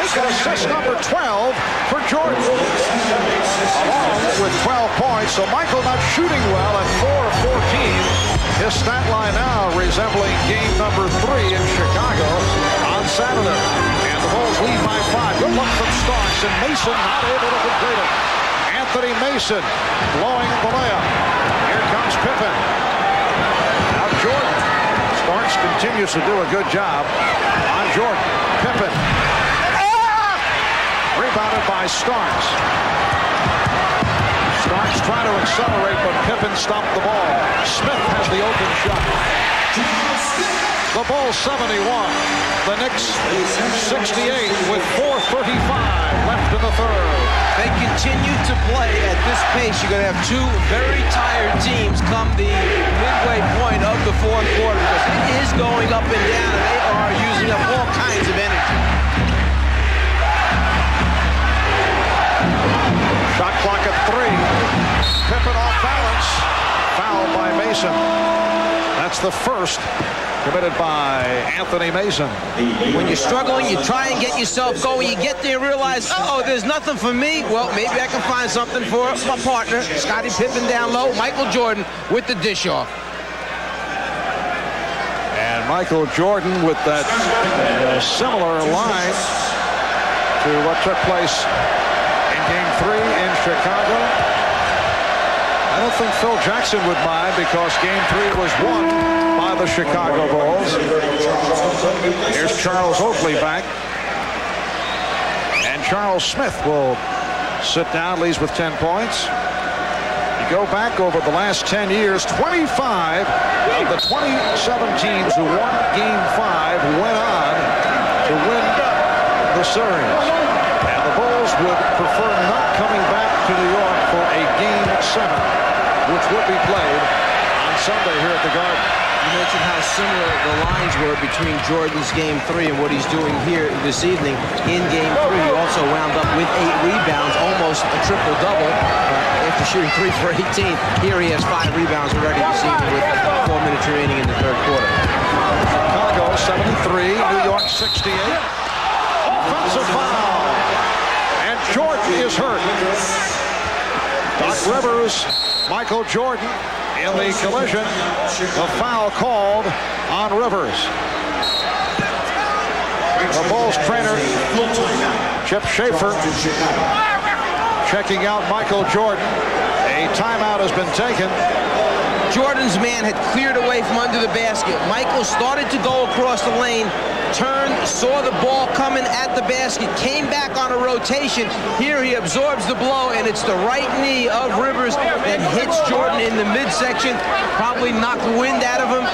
He got assist number 12 for Jordan. Along with 12 points, so Michael not shooting well at 4 of 14. His stat line now resembling game number 3 in Chicago on Saturday. And the Bulls lead by 5. Good luck from Starks, and Mason not able to complete it. Anthony Mason blowing the layup. Here comes Pippen. Now Jordan. Starks continues to do a good job on Jordan. Pippen. Rebounded by Starks. Starks trying to accelerate, but Pippen stopped the ball. Smith has the open shot. The Bulls 71. The Knicks 68 with 4:35 left in the third. They continue to play at this pace. You're going to have two very tired teams come the midway point of the fourth quarter because it is going up and down, and they are using up all kinds of energy. Shot clock at 3. Pippen off balance. Fouled by Mason. That's the first committed by Anthony Mason. When you're struggling, you try and get yourself going. You get there and realize, uh-oh, there's nothing for me. Well, maybe I can find something for my partner. Scottie Pippen down low. Michael Jordan with the dish off. And Michael Jordan with that similar line to what took place in Game 3 in Chicago. I don't think Phil Jackson would mind because Game 3 was won by the Chicago Bulls. Here's Charles Oakley back. And Charles Smith will sit down, leads with 10 points. You go back over the last 10 years, 25 of the 27 teams who won Game 5 went on to win the series. And the Bulls would prefer not coming back to New York for a Game 7, which would be played on Sunday here at the Garden. You mentioned how similar the lines were between Jordan's Game 3 and what he's doing here this evening. In Game 3, he also wound up with 8 rebounds, almost a triple-double. After shooting 3 for 18, here he has 5 rebounds already this evening with 4 minutes remaining in the third quarter. Chicago 73, New York 68. Offensive foul. And Jordan is hurt. Doc Rivers, Michael Jordan in the collision. The foul called on Rivers. The Bulls trainer, Chip Schaefer, checking out Michael Jordan. A timeout has been taken. Jordan's man had cleared away from under the basket. Michael started to go across the lane, turned, saw the ball coming at the basket, came back on a rotation. Here he absorbs the blow, and it's the right knee of Rivers that hits Jordan in the midsection, probably knocked the wind out of him.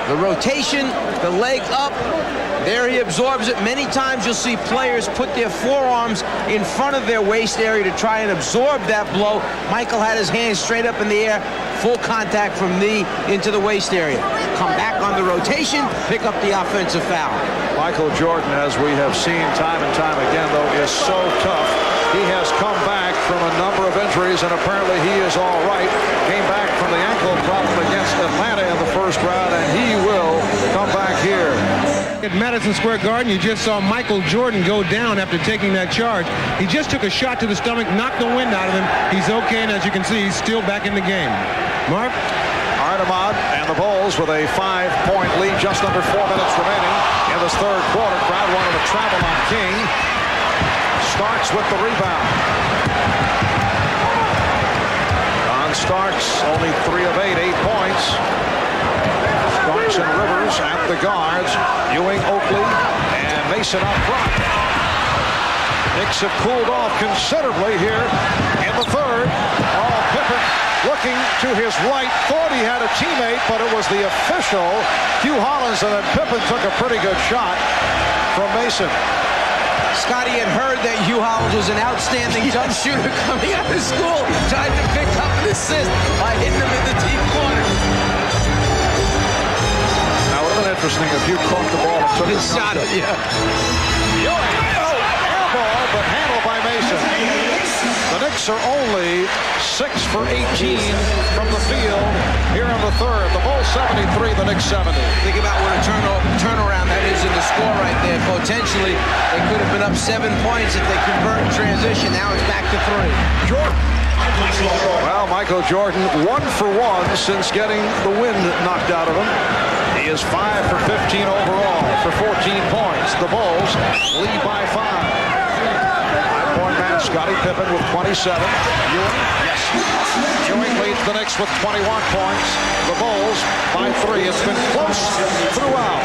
The rotation, the leg up, there he absorbs it. Many times you'll see players put their forearms in front of their waist area to try and absorb that blow. Michael had his hands straight up in the air, full contact from knee into the waist area. Come back on the rotation, pick up the offensive foul. Michael Jordan, as we have seen time and time again, though, is so tough. He has come back from a number of injuries, and apparently he is all right. Came back from the ankle problem against Atlanta in the first round, and he will come back here. At Madison Square Garden, you just saw Michael Jordan go down after taking that charge. He just took a shot to the stomach, knocked the wind out of him. He's okay, and as you can see, he's still back in the game. Marv? All right, Ahmad, and the Bulls with a 5-point lead, just under 4 minutes remaining in this third quarter. Crowd wanted to travel on King. Starks with the rebound. On Starks, only 3 of 8, 8 points. Starks and Rivers at the guards. Ewing, Oakley, and Mason up front. Knicks have cooled off considerably here in the third. Oh, Pippen looking to his right, thought he had a teammate, but it was the official, Hugh Hollins, and then Pippen took a pretty good shot from Mason. Scottie had heard that Hugh Hollins was an outstanding jump shooter coming out of school, tried to pick up an assist by hitting him in the deep corner. Now, it would have been interesting if you caught the ball and took a shot. Yeah. Ewing, air ball, but handled by Mason. The Knicks are only 6 for 18 from the field here in the third. The Bulls 73, the Knicks 70. Think about what a turnaround that is in the score right there. Potentially, they could have been up 7 points if they convert in transition. Now it's back to 3. Jordan. Well, Michael Jordan, 1 for 1 since getting the wind knocked out of him. He is 5 for 15 overall for 14 points. The Bulls lead by 5. Scottie Pippen with 27. Ewing, yes. Ewing leads the Knicks with 21 points. The Bulls by 3. It's been close throughout.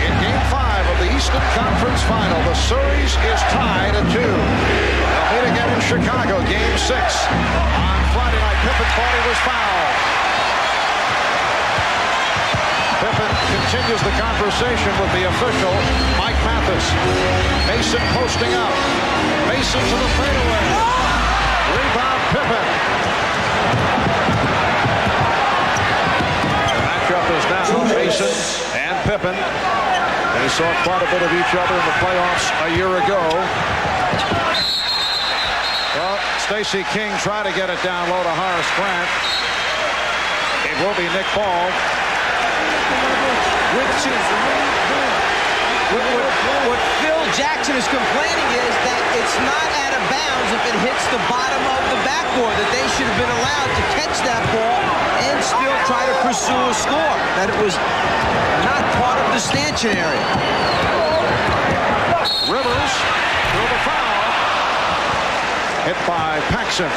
In Game 5 of the Eastern Conference Final, the series is tied at 2. They'll meet again in Chicago, Game 6. On Friday night, Pippen thought he was fouled. Pippen continues the conversation with the official, Mike Mathis. Mason posting up. Mason to the fadeaway. Rebound, Pippen. The matchup is now Mason and Pippen. They saw quite a bit of each other in the playoffs a year ago. Well, Stacey King tried to get it down low to Horace Grant. It will be Nick Ball. What Phil Jackson is complaining is that it's not out of bounds if it hits the bottom of the backboard, that they should have been allowed to catch that ball and still try to pursue a score, that it was not part of the stanchion area. Rivers through the foul. Hit by Paxson.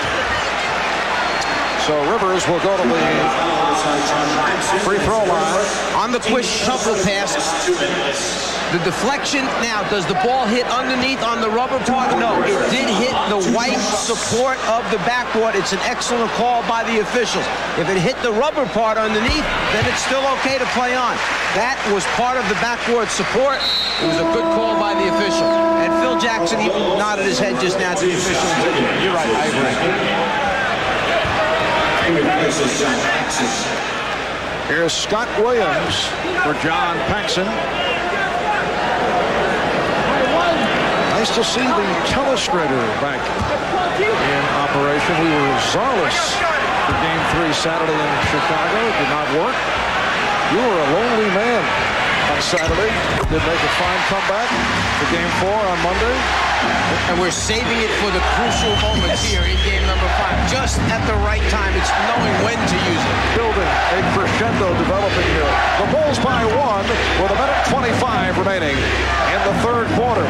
So Rivers will go to the free throw line. On the quick shuffle pass, the deflection, now, does the ball hit underneath on the rubber part? No, it did hit the white support of the backboard. It's an excellent call by the officials. If it hit the rubber part underneath, then it's still okay to play on. That was part of the backboard support. It was a good call by the official. And Phil Jackson, he nodded his head just now to the official. You're right, I agree. Here's Scott Williams for John Paxson. Nice to see the telestrator back in operation. We were czarless for Game 3 Saturday in Chicago. It did not work. You were a lonely man on Saturday. Did make a fine comeback for Game 4 on Monday. And we're saving it for the crucial moments here in Game number 5. Just at the right time. It's knowing when to use it. Building a crescendo developing here. The Bulls by 1 with a minute 25 remaining in the third quarter.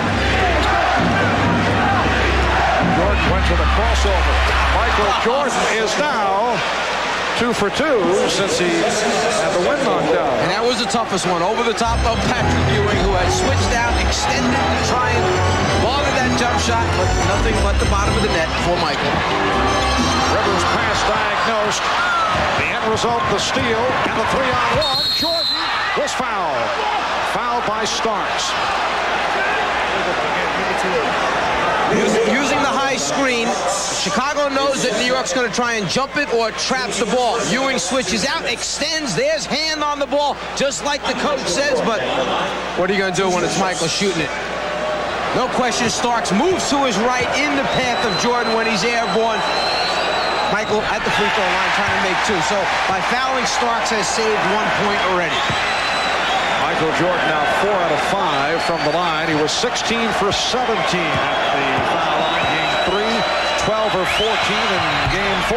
Jordan went to the crossover. Michael Jordan is now 2 for 2 since he had the wind knocked out. And that was the toughest one. Over the top of Patrick Ewing, who had switched out, extended to try and boggle that jump shot, but nothing but the bottom of the net for Michael. Rivers pass diagnosed. The end result, the steal, and the 3-on-1. Jordan was fouled. Fouled by Starks. Using the high screen, Chicago knows that New York's going to try and jump it or trap the ball. Ewing switches out, extends, there's hand on the ball, just like the coach says, but what are you going to do when it's Michael shooting it? No question, Starks moves to his right in the path of Jordan when he's airborne. Michael at the free throw line trying to make 2. So by fouling, Starks has saved 1 point already. Michael Jordan now 4 out of 5 from the line. He was 16 for 17 at the foul line. Game 3, 12 or 14 in game 4.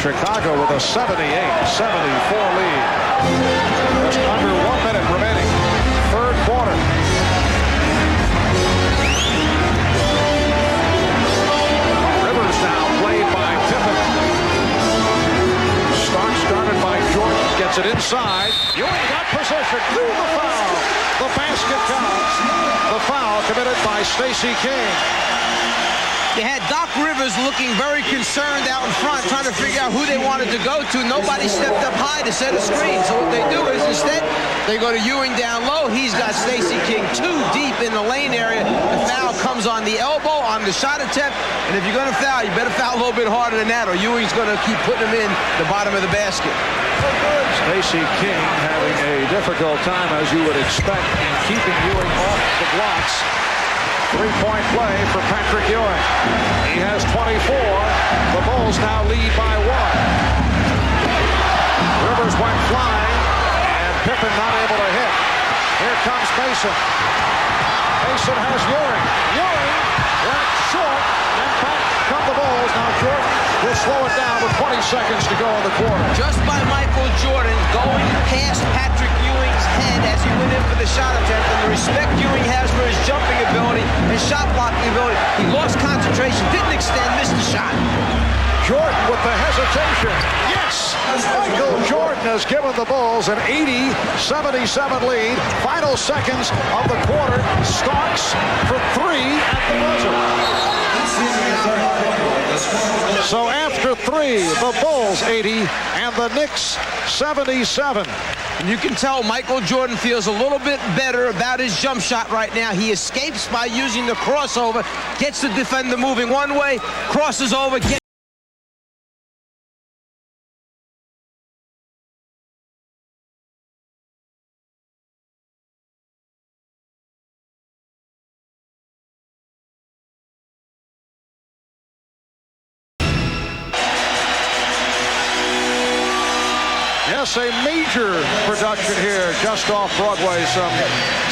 Chicago with a 78-74 lead. Just under 1 minute remaining. Third quarter. Rivers now played by Pippen. Starks guarded by Jordan. Gets it inside. Ewing got possession. Through the foul. The basket counts. The foul committed by Stacey King. You had Doc Rivers looking very concerned out in front, trying to figure out who they wanted to go to. Nobody stepped up high to set a screen. So what they do is instead, they go to Ewing down low. He's got Stacey King too deep in the lane area. The foul comes on the elbow, on the shot attempt. And if you're going to foul, you better foul a little bit harder than that, or Ewing's going to keep putting him in the bottom of the basket. Stacey King having a difficult time, as you would expect, in keeping Ewing off the blocks. Three-point play for Patrick Ewing. He has 24. The Bulls now lead by 1. Rivers went flying, and Pippen not able to hit. Here comes Mason. Mason has Ewing. Ewing went short, and back come the Bulls. Now Jordan will slow it down with 20 seconds to go in the quarter. Just by Michael Jordan going past Patrick Ewing's head as he went in for the shot attempt, and the respect Ewing has for his jumping ability and shot blocking ability. He lost concentration, didn't extend, missed the shot. Jordan with the hesitation. Yes! Michael Jordan has given the Bulls an 80-77 lead. Final seconds of the quarter. Starks for 3 at the buzzer. So after 3, the Bulls 80 and the Knicks 77. And you can tell Michael Jordan feels a little bit better about his jump shot right now. He escapes by using the crossover, gets the defender moving one way, crosses over, gets Yes, a major production here just off Broadway, some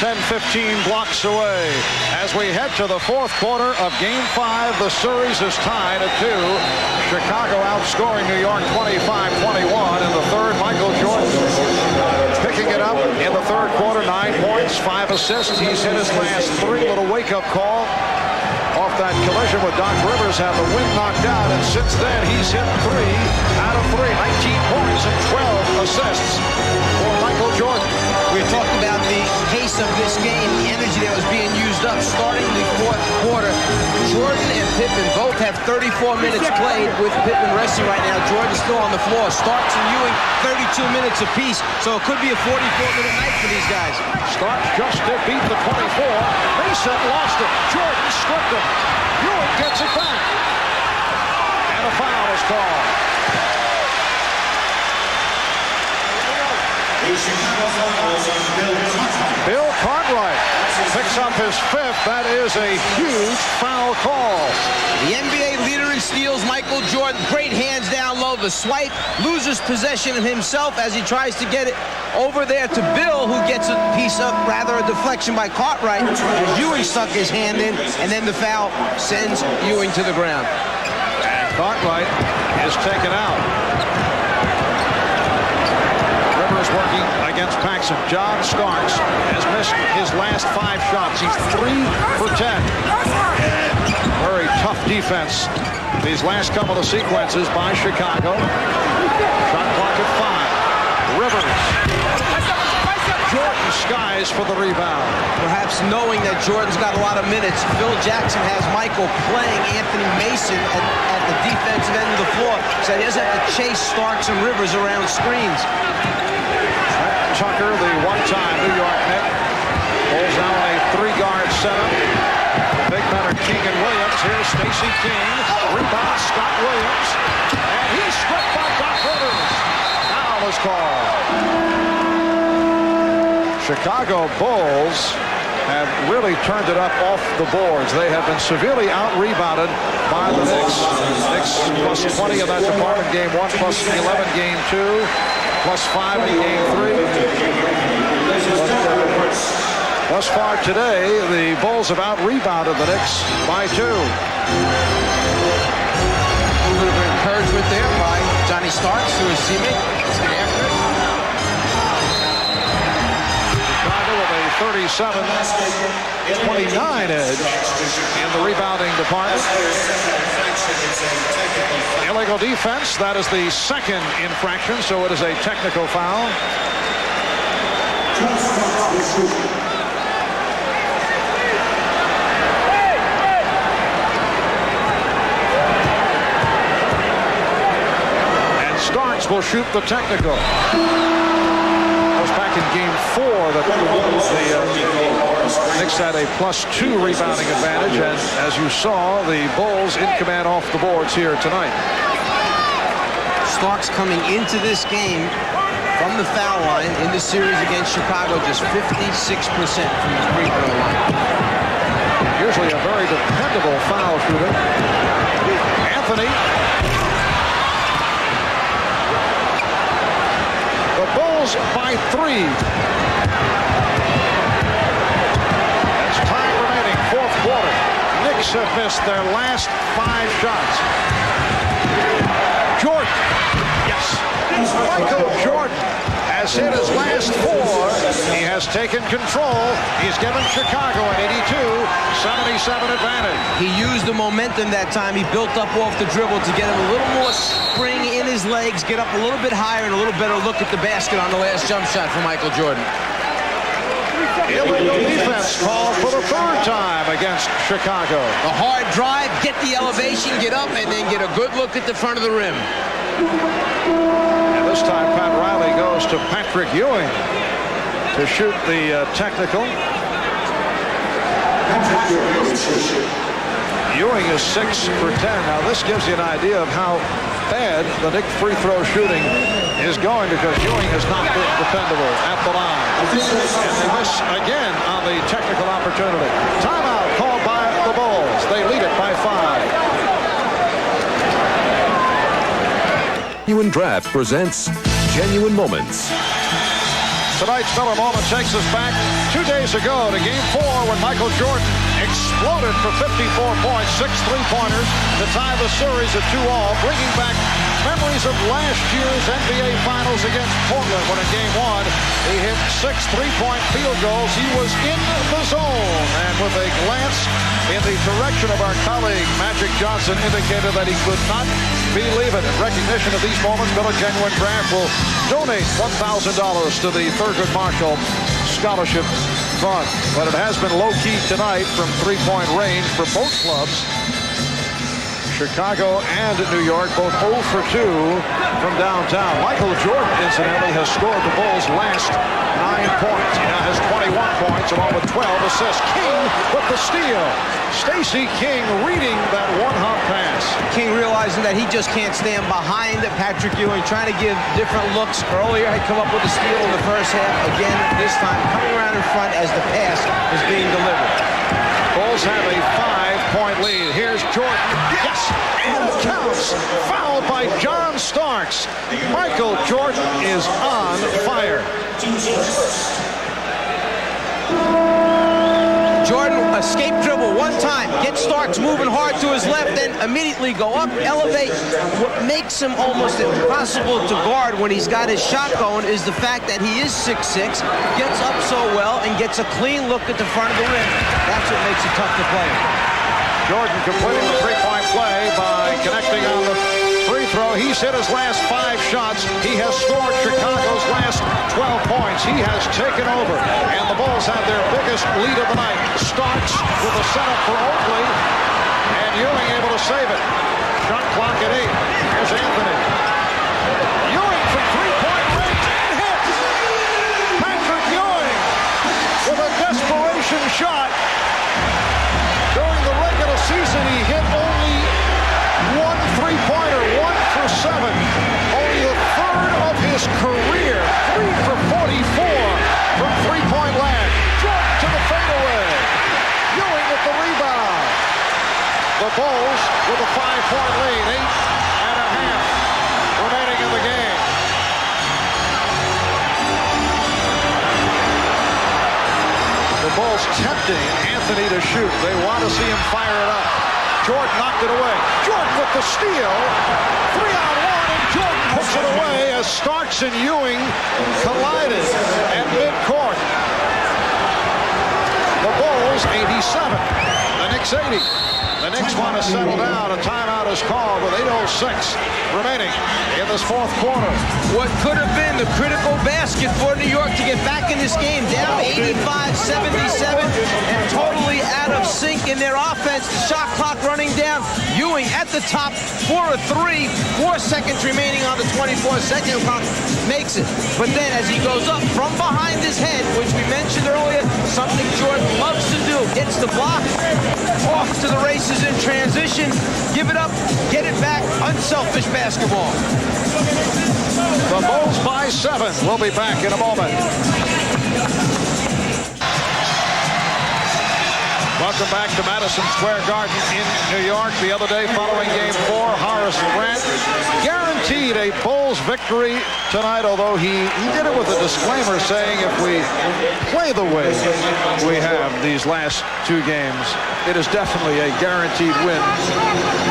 10-15 blocks away. As we head to the fourth quarter of Game 5, the series is tied at 2. Chicago outscoring New York 25-21. In the third, Michael Jordan picking it up in the third quarter, 9 points, 5 assists. He's hit his last 3. Little wake-up call off that collision with Doc Rivers, had the wind knocked out, and since then he's hit 3 out of 3, 19 points and 12 assists for Michael Jordan. We talked about the pace of this game, the energy that was being used up starting the fourth quarter. Jordan and Pippen both have 34 minutes played, with Pippen resting right now. Jordan's still on the floor. Starks and Ewing 32 minutes apiece, so it could be a 44-minute night for these guys. Starks just did beat the 24. Mason lost it. Jordan stripped him. Ewing gets it back. And a foul is called. Bill Cartwright picks up his 5th. That is a huge foul call. The NBA leader in steals, Michael Jordan. Great hands down low. The swipe, loses possession of himself as he tries to get it over there to Bill, who gets a piece of, rather, a deflection by Cartwright as Ewing stuck his hand in, and then the foul sends Ewing to the ground. And Cartwright is taken out. Rivers working against Paxson. John Starks has missed his last 5 shots. He's 3 for 10. Very tough defense these last couple of sequences by Chicago. Shot clock at 5. Rivers. Jordan skies for the rebound. Perhaps knowing that Jordan's got a lot of minutes, Phil Jackson has Michael playing Anthony Mason at the defensive end of the floor, so he doesn't have to chase Starks and Rivers around screens. Tucker, the one-time New York Knick, pulls out a 3-guard setup. The big men are King and Williams. Here's Stacey King. Rebound, Scott Williams. And he's stripped by Doc Rivers. Foul is called. Chicago Bulls have really turned it up off the boards. They have been severely out-rebounded by the Knicks. Knicks plus 20 in that department, game 1, plus 11, game 2. +5 in game 3. Thus far today, the Bulls have out-rebounded the Knicks by 2. A little bit of encouragement there by Johnny Starks to his teammate. Let's get after it. Chicago with a 37-29 edge in the rebounding department. Illegal defense, that is the second infraction, so it is a technical foul. Starks will shoot the technical. That was back in game 4 that the Knicks had a +2 rebounding advantage, and as you saw, the Bulls in command off the boards here tonight. Starks coming into this game from the foul line in the series against Chicago, just 56% from the free throw line. Usually a very dependable foul shooter. Anthony. The Bulls by 3. There's time remaining, 4th quarter. Knicks have missed their last 5 shots. Jordan. Yes. Michael Jordan has hit his last 4. He has taken control. He's given Chicago an 82-77 advantage. He used the momentum that time. He built up off the dribble to get him a little more spring in his legs, get up a little bit higher, and a little better look at the basket on the last jump shot for Michael Jordan. Illegal defense called for the 3rd time against Chicago. A hard drive, get the elevation, get up, and then get a good look at the front of the rim. And this time Pat Riley goes to Patrick Ewing to shoot the technical. Ewing is 6 for 10. Now this gives you an idea of how bad the Knicks free throw shooting is going, because Ewing has not been dependable at the line. And they miss again on the technical opportunity. Timeout called by the Bulls. They lead it by 5. Genuine Draft presents Genuine Moments. Tonight's Miller Moment takes us back 2 days ago to Game 4 when Michael Jordan exploded for 54 points, 6 3-pointers to tie the series at 2-all, bringing back memories of last year's NBA Finals against Portland when in Game 1 he hit 6 3-point field goals. He was in the zone, and with a glance in the direction of our colleague Magic Johnson indicated that he could not believe it. In recognition of these moments, Miller Genuine Draft will donate $1,000 to the Thurgood Marshall Scholarship Fund. But it has been low-key tonight from 3-point range for both clubs. Chicago and New York, both 0 for 2 from downtown. Michael Jordan, incidentally, has scored the Bulls' last 9 points. He now has 21 points along with 12 assists. King with the steal. Stacey King reading that one-hop pass. King realizing that he just can't stand behind Patrick Ewing, trying to give different looks. Earlier, had come up with a steal in the first half. Again, this time coming around in front as the pass is being delivered. Bulls have a 5-point lead. Here's Jordan. Yes, and counts. Fouled by John Starks. Michael Jordan is on fire. Jordan escape dribble one time, get Starks moving hard to his left, then immediately go up, elevate. What makes him almost impossible to guard when he's got his shot going is the fact that he is 6'6", gets up so well, and gets a clean look at the front of the rim. That's what makes it tough to play him. Jordan completing the 3-point play by connecting on the free throw. He's hit his last 5 shots. He has scored Chicago's last 12 points. He has taken over, and the Bulls have their biggest lead of the night. Starks with a setup for Oakley, and Ewing able to save it. Shot clock at 8. Here's Anthony. Ewing from 3-point range and hits. Patrick Ewing with a desperation shot. During the regular season, he hit only 1 3-pointer, 1 for 7. Only the 3rd of his career, 3 for 44 from 3-point land. Jordan to the fadeaway. Ewing with the rebound. The Bulls with a 5-point lead, 8.5 remaining in the game. shoot. They want to see him fire it up. Jordan knocked it away. Jordan with the steal. 3-on-1, and Jordan puts it away as Starks and Ewing collided at midcourt. The Bulls 87. The Knicks 80. The Knicks want to settle down. A timeout is called with 8:06 remaining in this fourth quarter. What could have been the critical basket for New York to get back in this game, down 85-77 and totally out of sync in their offense. The shot clock running down. Ewing at the top, 4 of 3, 4 seconds remaining on the 24-second clock, makes it. But then as he goes up from behind his head, which we mentioned earlier, something Jordan loves to do, gets the block, off to the races in transition, give it up, get it back, unselfish basketball. The Bulls by 7. We'll be back in a moment. Welcome back to Madison Square Garden in New York. The other day, following Game 4, Horace Grant guaranteed a Bulls victory tonight, although he did it with a disclaimer saying if we play the way we have these last 2 games, it is definitely a guaranteed win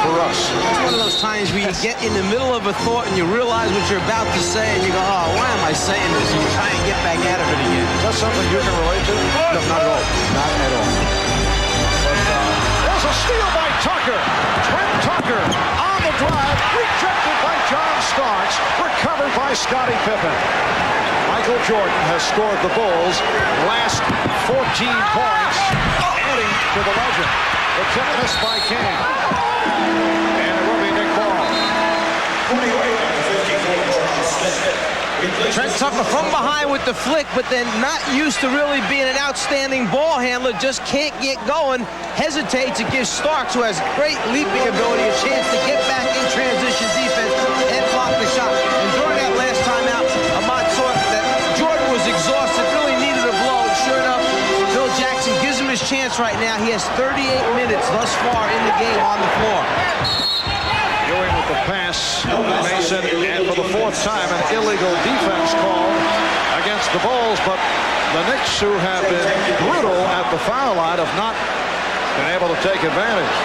for us. It's one of those times where you get in the middle of a thought and you realize what you're about to say and you go, oh, why am I saying this? And you try and get back out of it again. Is that something you can relate to? No, not at all. Not at all. There's a steal by Tucker. Trent Tucker on the drive, rejected by John Starks, recovered by Scottie Pippen. Michael Jordan has scored the Bulls' last 14 points, adding to the legend. The tip missed by King. And it will be Nick Ball. Trent Tucker from behind with the flick, but then not used to really being an outstanding ball handler, just can't get going, hesitates. It gives Starks, who has great leaping ability, a chance to get back in transition defense and block the shot. And during that last timeout, Ahmad saw that Jordan was exhausted, really needed a blow. And sure enough, Phil Jackson gives him his chance right now. He has 38 minutes thus far in the game on the floor. Ewing with the pass, Mason, and for the 4th time, an illegal defense call against the Bulls, but the Knicks, who have been brutal at the foul line, have not been able to take advantage.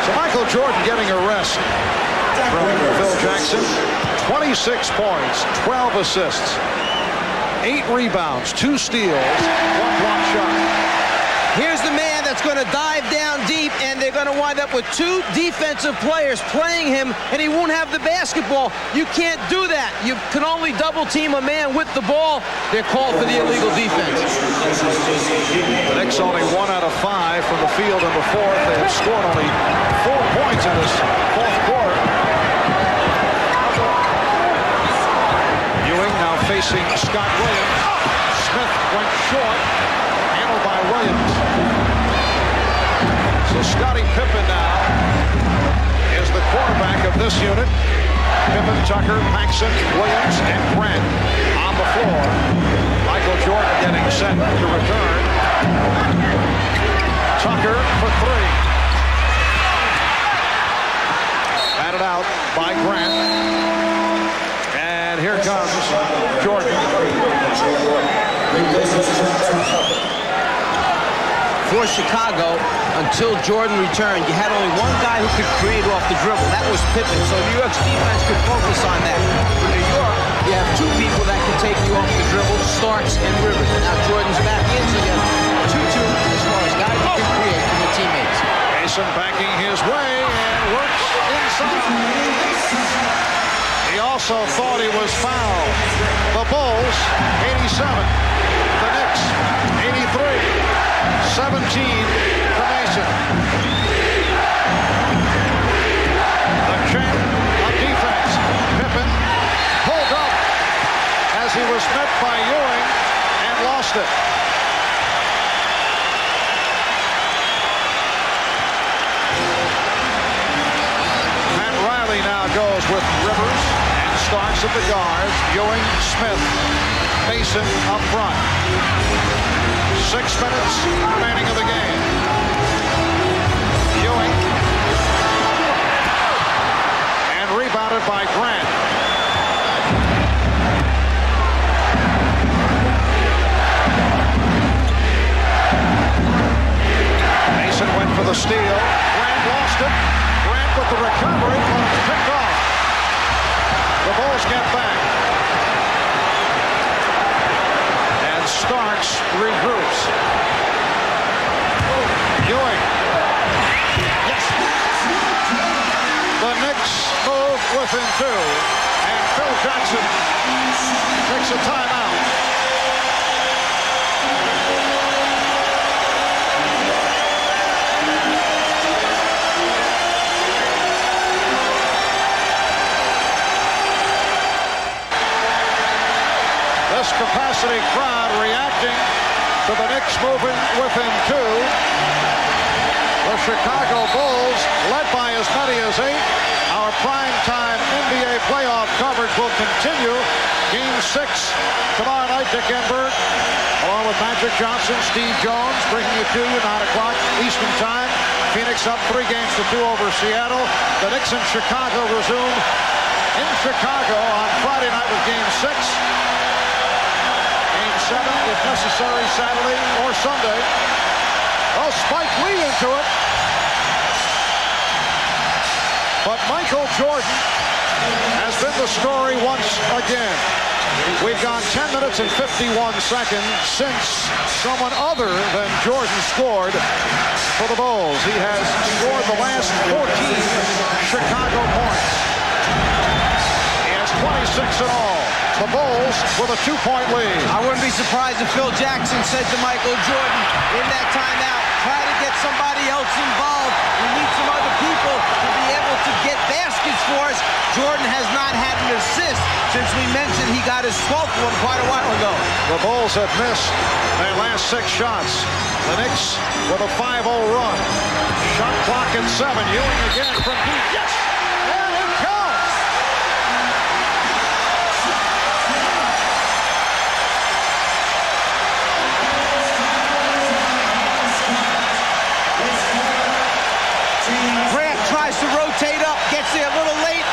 So Michael Jordan getting a rest from Phil Jackson. 26 points, 12 assists, 8 rebounds, 2 steals, 1 block shot. Here's the man that's going to dive down deep, and they're going to wind up with 2 defensive players playing him, and he won't have the basketball. You can't do that. You can only double team a man with the ball. They're called for the illegal defense. The Knicks only 1 out of 5 from the field in the 4th. They have scored only 4 points in this 4th quarter. Ewing now facing Scott Williams. Smith went short. Handled by Williams. So Scottie Pippen now is the quarterback of this unit. Pippen, Tucker, Paxson, Williams, and Grant on the floor. Michael Jordan getting set to return. Tucker for 3. Batted out by Grant. And here comes Jordan. For Chicago, until Jordan returned, you had only one guy who could create off the dribble. That was Pippen. So New York's defense could focus on that. For New York, you have 2 people that can take you off the dribble, Starks and Rivers. Now Jordan's back in, so you have 2-2 as far as guys who can create from the teammates. Mason backing his way and works inside. He also thought he was fouled. The Bulls, 87. The Knicks, 83. 17 to Mason. The champ of defense. Pippen pulled up as he was met by Ewing and lost it. Pat Riley now goes with Rivers and Starks at the guards. Ewing, Smith, Mason up front. 6 minutes remaining of the game. Ewing. And rebounded by Grant. the steal. Grant lost it. Grant with the recovery, but it's picked off. The Bulls get back. And Starks regroups. Ewing. Yes. The Knicks move within 2. And Phil Jackson takes a timeout. This capacity crowd reacting to the Knicks moving within 2. The Chicago Bulls, led by as many as 8. Our primetime NBA playoff coverage will continue. Game 6 tomorrow night, Dick Enberg, along with Magic Johnson, Steve Jones, bringing you to you 9 o'clock Eastern Time. Phoenix up 3 games to 2 over Seattle. The Knicks in Chicago resume in Chicago on Friday night with Game 6. 7, if necessary, Saturday or Sunday. Oh, Spike Lee into it. But Michael Jordan has been the story once again. We've gone 10 minutes and 51 seconds since someone other than Jordan scored for the Bulls. He has scored the last 14 Chicago points. He has 26 in all. The Bulls with a 2-point lead. I wouldn't be surprised if Phil Jackson said to Michael Jordan in that timeout, try to get somebody else involved. We need some other people to be able to get baskets for us. Jordan has not had an assist since we mentioned he got his 12th one quite a while ago. The Bulls have missed their last 6 shots. The Knicks with a 5-0 run. Shot clock at 7. Ewing again from deep. Yes! And it counts! Grant tries to rotate up, gets there a little late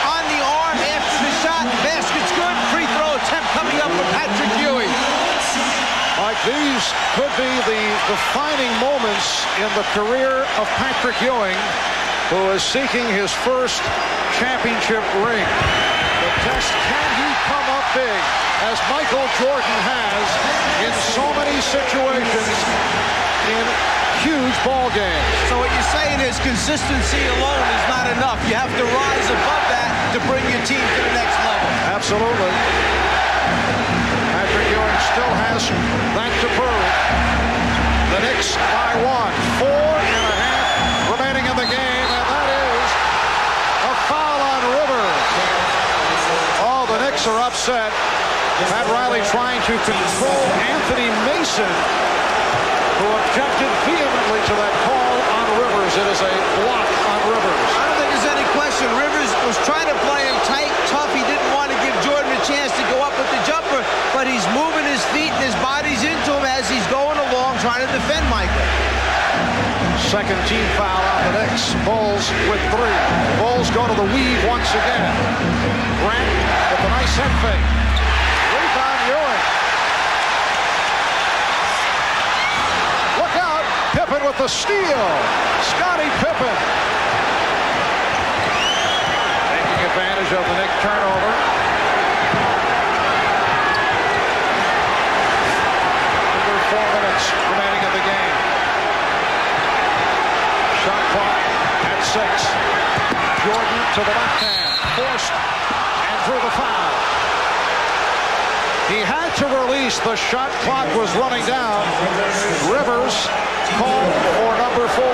on the arm after the shot. Basket's good. Free throw attempt coming up for Patrick Ewing. Like these could be the defining moments in the career of Patrick Ewing, who is seeking his first championship ring. The test, can he come up big, as Michael Jordan has in so many situations in huge ball games. So what you're saying is consistency alone is not enough. You have to rise above that to bring your team to the next level. Absolutely. Patrick Ewing still has that to prove. The Knicks by 1. 4.5 remaining in the game, and that is a foul on Rivers. Oh, the Knicks are upset. Pat Riley trying to control Anthony Mason, who objected vehemently to that call on Rivers. It is a block on Rivers. I don't think there's any question. Rivers was trying to play him tight, tough. He didn't want to give Jordan a chance to go up with the jumper, but he's moving his feet and his body's into him as he's going along trying to defend Michael. Second team foul on the Knicks. Bulls with 3. Bulls go to the weave once again. Grant with a nice head fake. Rebound Ewing. Look out. Pippen with the steal. Scottie Pippen. Taking advantage of the Knicks turnover. Under 4 minutes remaining in the game. Shot clock at 6. Jordan to the left hand. Forced and drew the foul. He had to release. The shot clock was running down. Rivers called for number 4.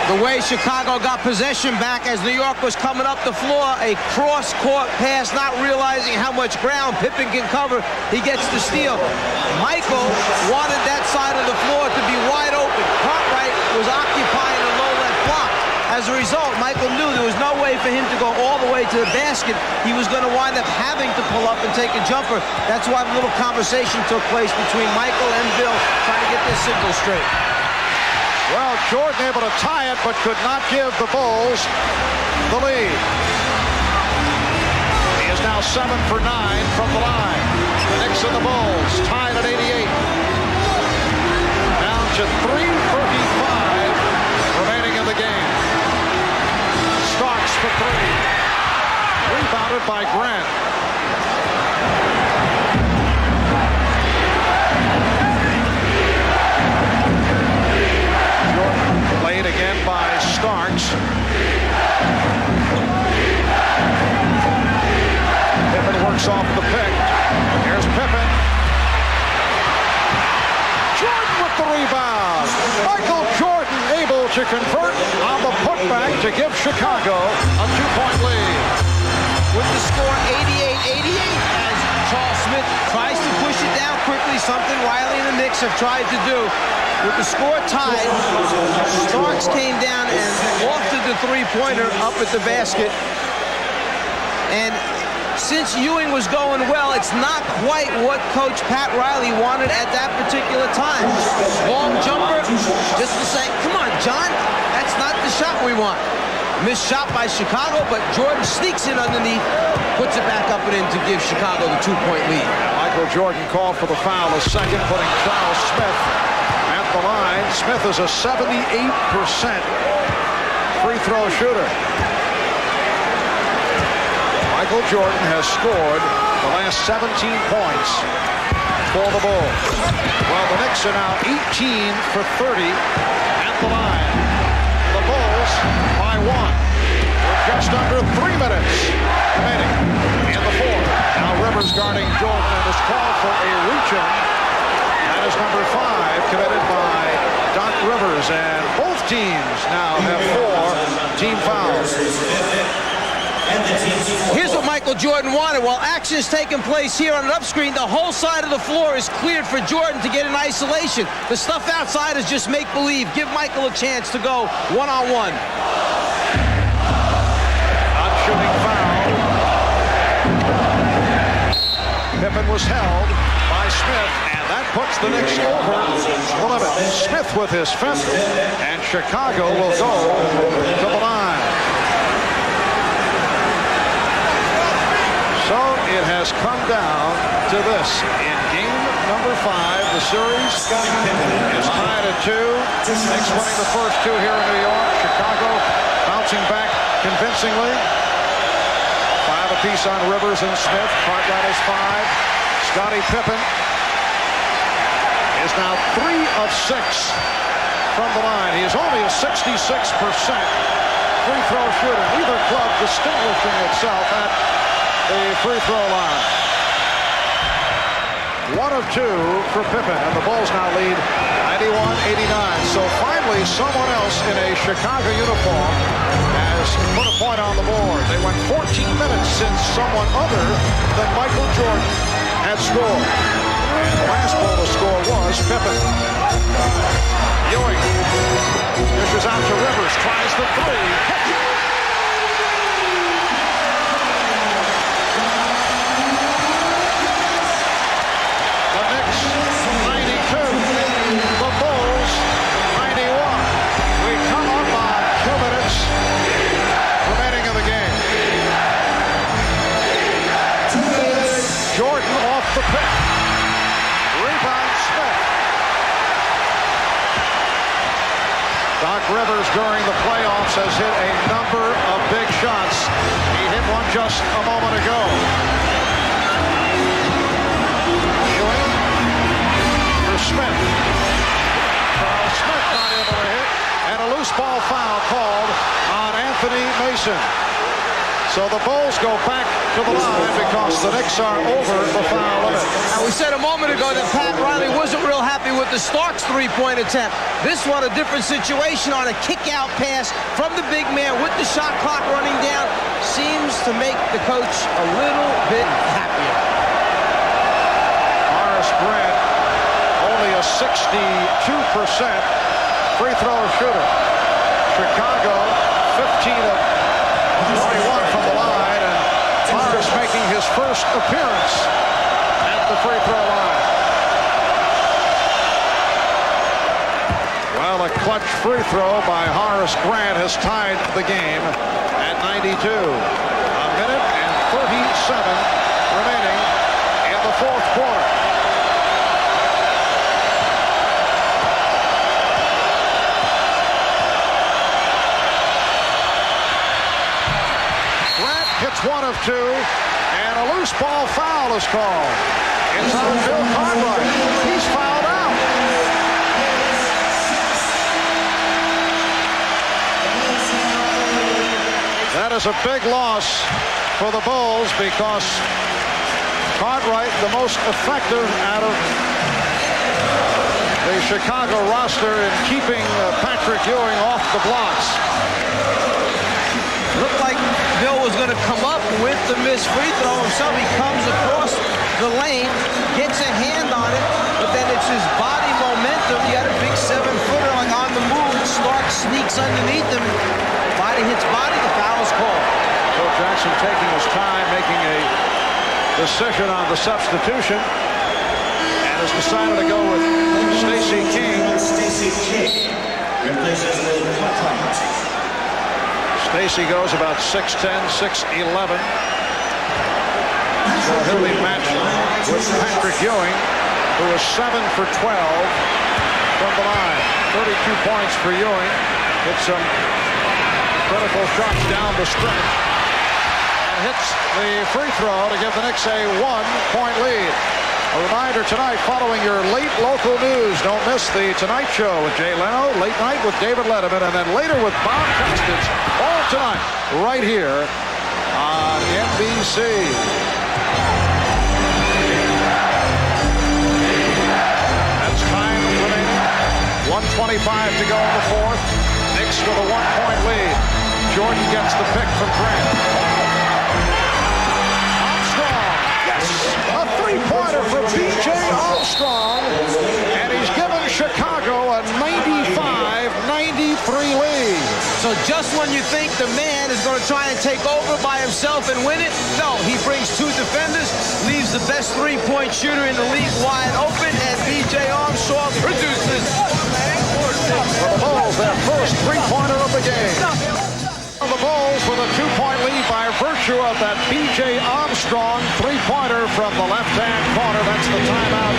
The way Chicago got possession back as New York was coming up the floor, a cross-court pass, not realizing how much ground Pippen can cover. He gets the steal. Michael wanted that side of the floor to be wide open. Cartwright was occupying a low left block. As a result, Michael knew there was no way for him to go all the way to the basket. He was going to wind up having to pull up and take a jumper. That's why a little conversation took place between Michael and Bill trying to get their signal straight. Well, Jordan able to tie it, but could not give the Bulls the lead. He is now 7 for 9 from the line. The Knicks and the Bulls tied at 88. Down to 3:35 guarded by Grant. Jordan played again by Starks. Pippen works off the pick. Here's Pippen. Jordan with the rebound. Michael Jordan able to convert on the putback to give Chicago a 2-point lead. With the score 88-88 as Charles Smith tries to push it down quickly, something Riley and the Knicks have tried to do. With the score tied, Starks came down and lofted the three-pointer up at the basket. And since Ewing was going well, it's not quite what Coach Pat Riley wanted at that particular time. Long jumper, just to say, come on, John, that's not the shot we want. Missed shot by Chicago, but Jordan sneaks in underneath, puts it back up and in to give Chicago the 2-point lead. Michael Jordan called for the foul, a second, putting Charles Smith at the line. Smith is a 78% free throw shooter. Michael Jordan has scored the last 17 points for the Bulls. Well, the Knicks are now 18 for 30 at the line. The Bulls by 1 with just under 3 minutes remaining in the fourth. Now Rivers guarding Jordan and is called for a reach-in. That is number 5, committed by Doc Rivers, and both teams now have 4 team fouls. Here's what Michael Jordan wanted. While action is taking place here on an up screen, the whole side of the floor is cleared for Jordan to get in isolation. The stuff outside is just make-believe. Give Michael a chance to go one-on-one. Non-shooting foul. Pippen was held by Smith, and that puts the Knicks over the limit. Smith with his 5th, and Chicago will go to the line. So it has come down to this. In game number 5, the series is tied at 2. Knicks winning the first 2 here in New York. Chicago bouncing back convincingly. 5 apiece on Rivers and Smith. Cartwright is 5. Scottie Pippen is now 3 of 6 from the line. He is only a 66% free throw shooter. Neither club distinguishing itself at the free throw line. 1 of 2 for Pippen, and the Bulls now lead 91-89. So finally, someone else in a Chicago uniform has put a point on the board. They went 14 minutes since someone other than Michael Jordan had scored. And the last ball to score was Pippen. Ewing dishes out to Rivers, tries the 3. Jordan off the pick. Rebound Smith. Doc Rivers during the playoffs has hit a number of big shots. He hit one just a moment ago. Ewing for Smith. Charles Smith not able to hit. And a loose ball foul called on Anthony Mason. So the Bulls go back to the line because the Knicks are over the foul limit. Now, we said a moment ago that Pat Riley wasn't real happy with the Starks three-point attempt. This one, a different situation on a kick-out pass from the big man with the shot clock running down. Seems to make the coach a little bit happier. Horace Grant, only a 62% free throw shooter. Chicago, 15 of 21 from the line, and Horace making his first appearance at the free throw line. Well, a clutch free throw by Horace Grant has tied the game at 92. A minute and 37 remaining in the fourth quarter. Hits 1 of 2, and a loose ball foul is called. It's on Bill Cartwright. He's fouled out. That is a big loss for the Bulls because Cartwright, the most effective out of the Chicago roster in keeping Patrick Ewing off the blocks. Looked like Bill was going to come up with the missed free throw himself. He comes across the lane, gets a hand on it, but then it's his body momentum. He had a big 7-footer like on the move. Stark sneaks underneath him. Body hits body, the foul is called. Phil Jackson taking his time, making a decision on the substitution, and has decided to go with Stacey King. Stacey goes about 6'10", 6'11". So he'll be matched with Patrick Ewing, who is 7 for 12 from the line. 32 points for Ewing. Hit some critical shots down the stretch. And hits the free throw to give the Knicks a 1-point lead. A reminder tonight, following your late local news, don't miss the Tonight Show with Jay Leno, late night with David Letterman, and then later with Bob Costas, all tonight, right here on NBC. That's time remaining. 1:25 to go in the fourth. Knicks with a 1-point lead. Jordan gets the pick from Grant. A three-pointer for B.J. Armstrong, and he's given Chicago a 95-93 lead. So just when you think the man is going to try and take over by himself and win it, no, he brings two defenders, leaves the best three-point shooter in the league wide open, and B.J. Armstrong produces. For the Bulls, their first three-pointer of the game. The Bulls with a 2-point lead by virtue of that B.J. Armstrong three-pointer from the left-hand corner. That's the timeout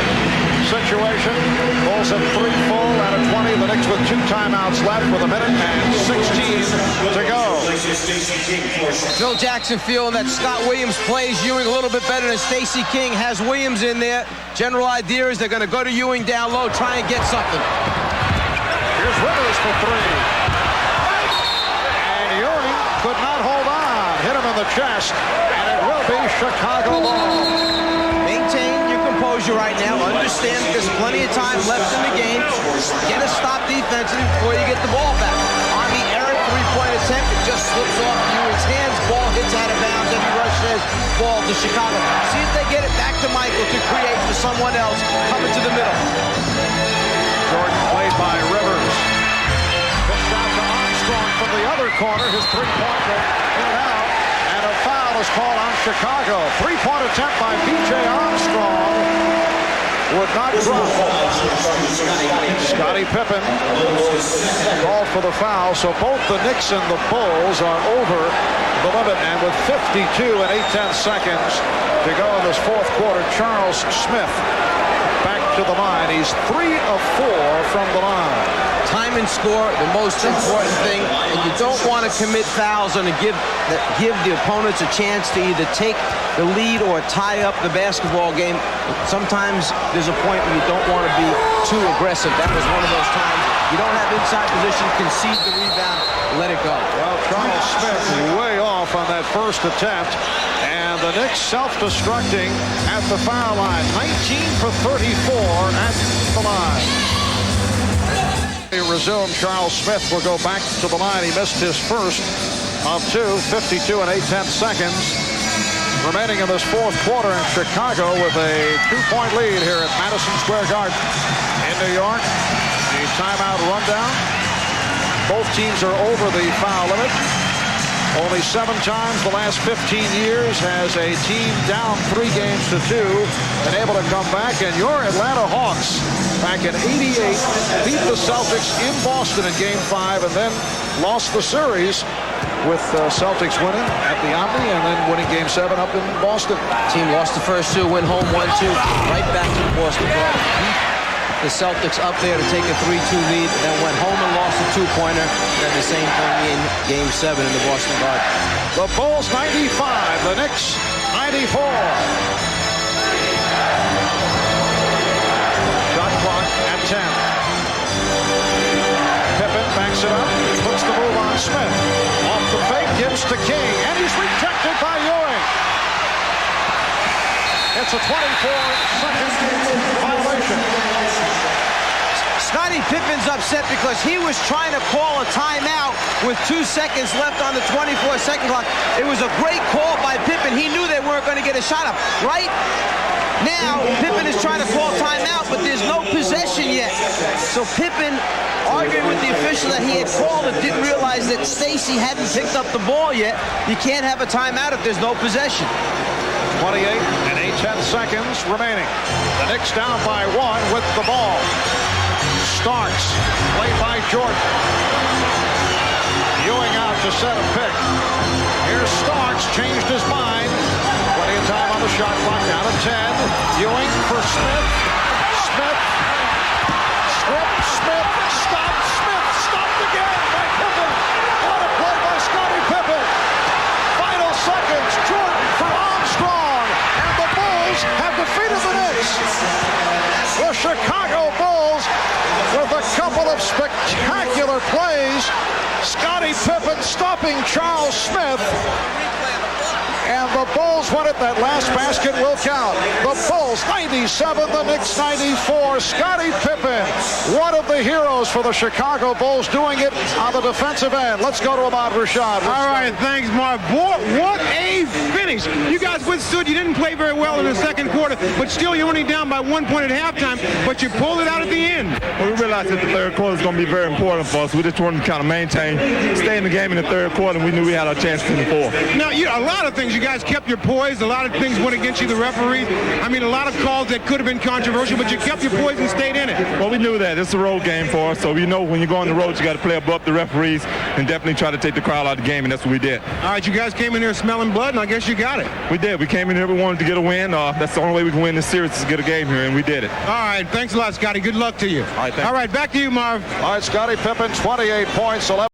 situation. Bulls have 3 full out of 20. The Knicks with 2 timeouts left with a minute and 16 to go. Phil Jackson feeling that Scott Williams plays Ewing a little bit better than Stacey King. Has Williams in there. General idea is they're going to go to Ewing down low, try and get something. Here's Rivers for 3. Could not hold on. Hit him in the chest, and it will be Chicago ball. Maintain your composure right now. Understand there's plenty of time left in the game. Get a stop defensively before you get the ball back. On the errant three-point attempt, it just slips off Ewing's hands. Ball hits out of bounds. Eddie Rush says ball to Chicago. See if they get it back to Michael to create for someone else coming to the middle. Jordan played by Rivers. Pitched out to Armstrong from the other corner. His three-pointer in and out. And a foul is called on Chicago. Three-point attempt by B.J. Armstrong. Would not drop. Scottie Pippen called for the foul. So both the Knicks and the Bulls are over the limit. And with 52 and 8/10 seconds to go in this fourth quarter, Charles Smith back to the line. He's 3 of 4 from the line. Time and score, the most important thing, and you don't want to commit fouls and give the opponents a chance to either take the lead or tie up the basketball game. Sometimes there's a point where you don't want to be too aggressive. That was one of those times. You don't have inside position, concede the rebound, let it go. Well, Charles Smith way off on that first attempt, and the Knicks self-destructing at the foul line. 19 for 34 at the line. Resume. Charles Smith will go back to the line. He missed his first of 2. 52 and 8/10 seconds remaining in this fourth quarter, in Chicago with a 2-point lead here at Madison Square Garden in New York. The timeout rundown. Both teams are over the foul limit. Only 7 times the last 15 years has a team down 3 games to 2 been able to come back. And your Atlanta Hawks back in '88 beat the Celtics in Boston in Game 5 and then lost the series with Celtics winning at the Omni and then winning Game 7 up in Boston. Team lost the first 2, went home 1-2, right back to the Boston Garden. The Celtics up there to take a 3-2 lead, then went home and lost a 2-pointer, and then the same thing in Game 7 in the Boston Garden. The Bulls 95, the Knicks 94. Shot clock at 10. Pippen backs it up, puts the move on Smith. Off the fake, gives to King, and he's rejected by Ewing. It's a 24-second violation. Scottie Pippen's upset because he was trying to call a timeout with 2 seconds left on the 24-second clock. It was a great call by Pippen. He knew they weren't going to get a shot up. Right now, Pippen is trying to call timeout, but there's no possession yet. So Pippen arguing with the official that he had called and didn't realize that Stacey hadn't picked up the ball yet. You can't have a timeout if there's no possession. 28 and 8/10 seconds remaining. The Knicks down by 1 with the ball. Starks, played by Jordan. Ewing out to set a pick. Here's Starks, changed his mind. Plenty of time on the shot clock, down to 10. Ewing for Smith. Smith. Smith. Stopped. Smith. Stopped again by Pippen. What a play by Scottie Pippen. Final seconds. Jordan for Armstrong. And the Bulls have defeated the Knicks. The Chicago Bulls with a couple of spectacular plays. Scottie Pippen stopping Charles Smith. And the Bulls won it. That last basket will count. The Bulls 97, the Knicks 94. Scottie Pippen, one of the heroes for the Chicago Bulls, doing it on the defensive end. Let's go to Ahmad Rashad. All right, thanks, Mark. Boy, what a finish. You guys withstood. You didn't play very well in the second quarter, but still you're only down by 1 point at halftime, but you pulled it out at the end. Well, we realized that the third quarter is going to be very important for us. We just wanted to kind of maintain, stay in the game in the third quarter, and we knew we had our chance in the fourth. Now, a lot of things, you guys kept your poise. A lot of things went against you, the referees. I mean, a lot of calls that could have been controversial, but you kept your poise and stayed in it. Well, we knew that. It's a road game for us, so we know when you go on the road, you got to play above the referees and definitely try to take the crowd out of the game, and that's what we did. All right, you guys came in here smelling blood, and I guess you got it. We did. We came in here, we wanted to get a win. That's the only way we can win this series is to get a game here, and we did it. All right, thanks a lot, Scottie. Good luck to you. All right, All right, back to you, Marv. All right, Scottie Pippen, 28 points, 11.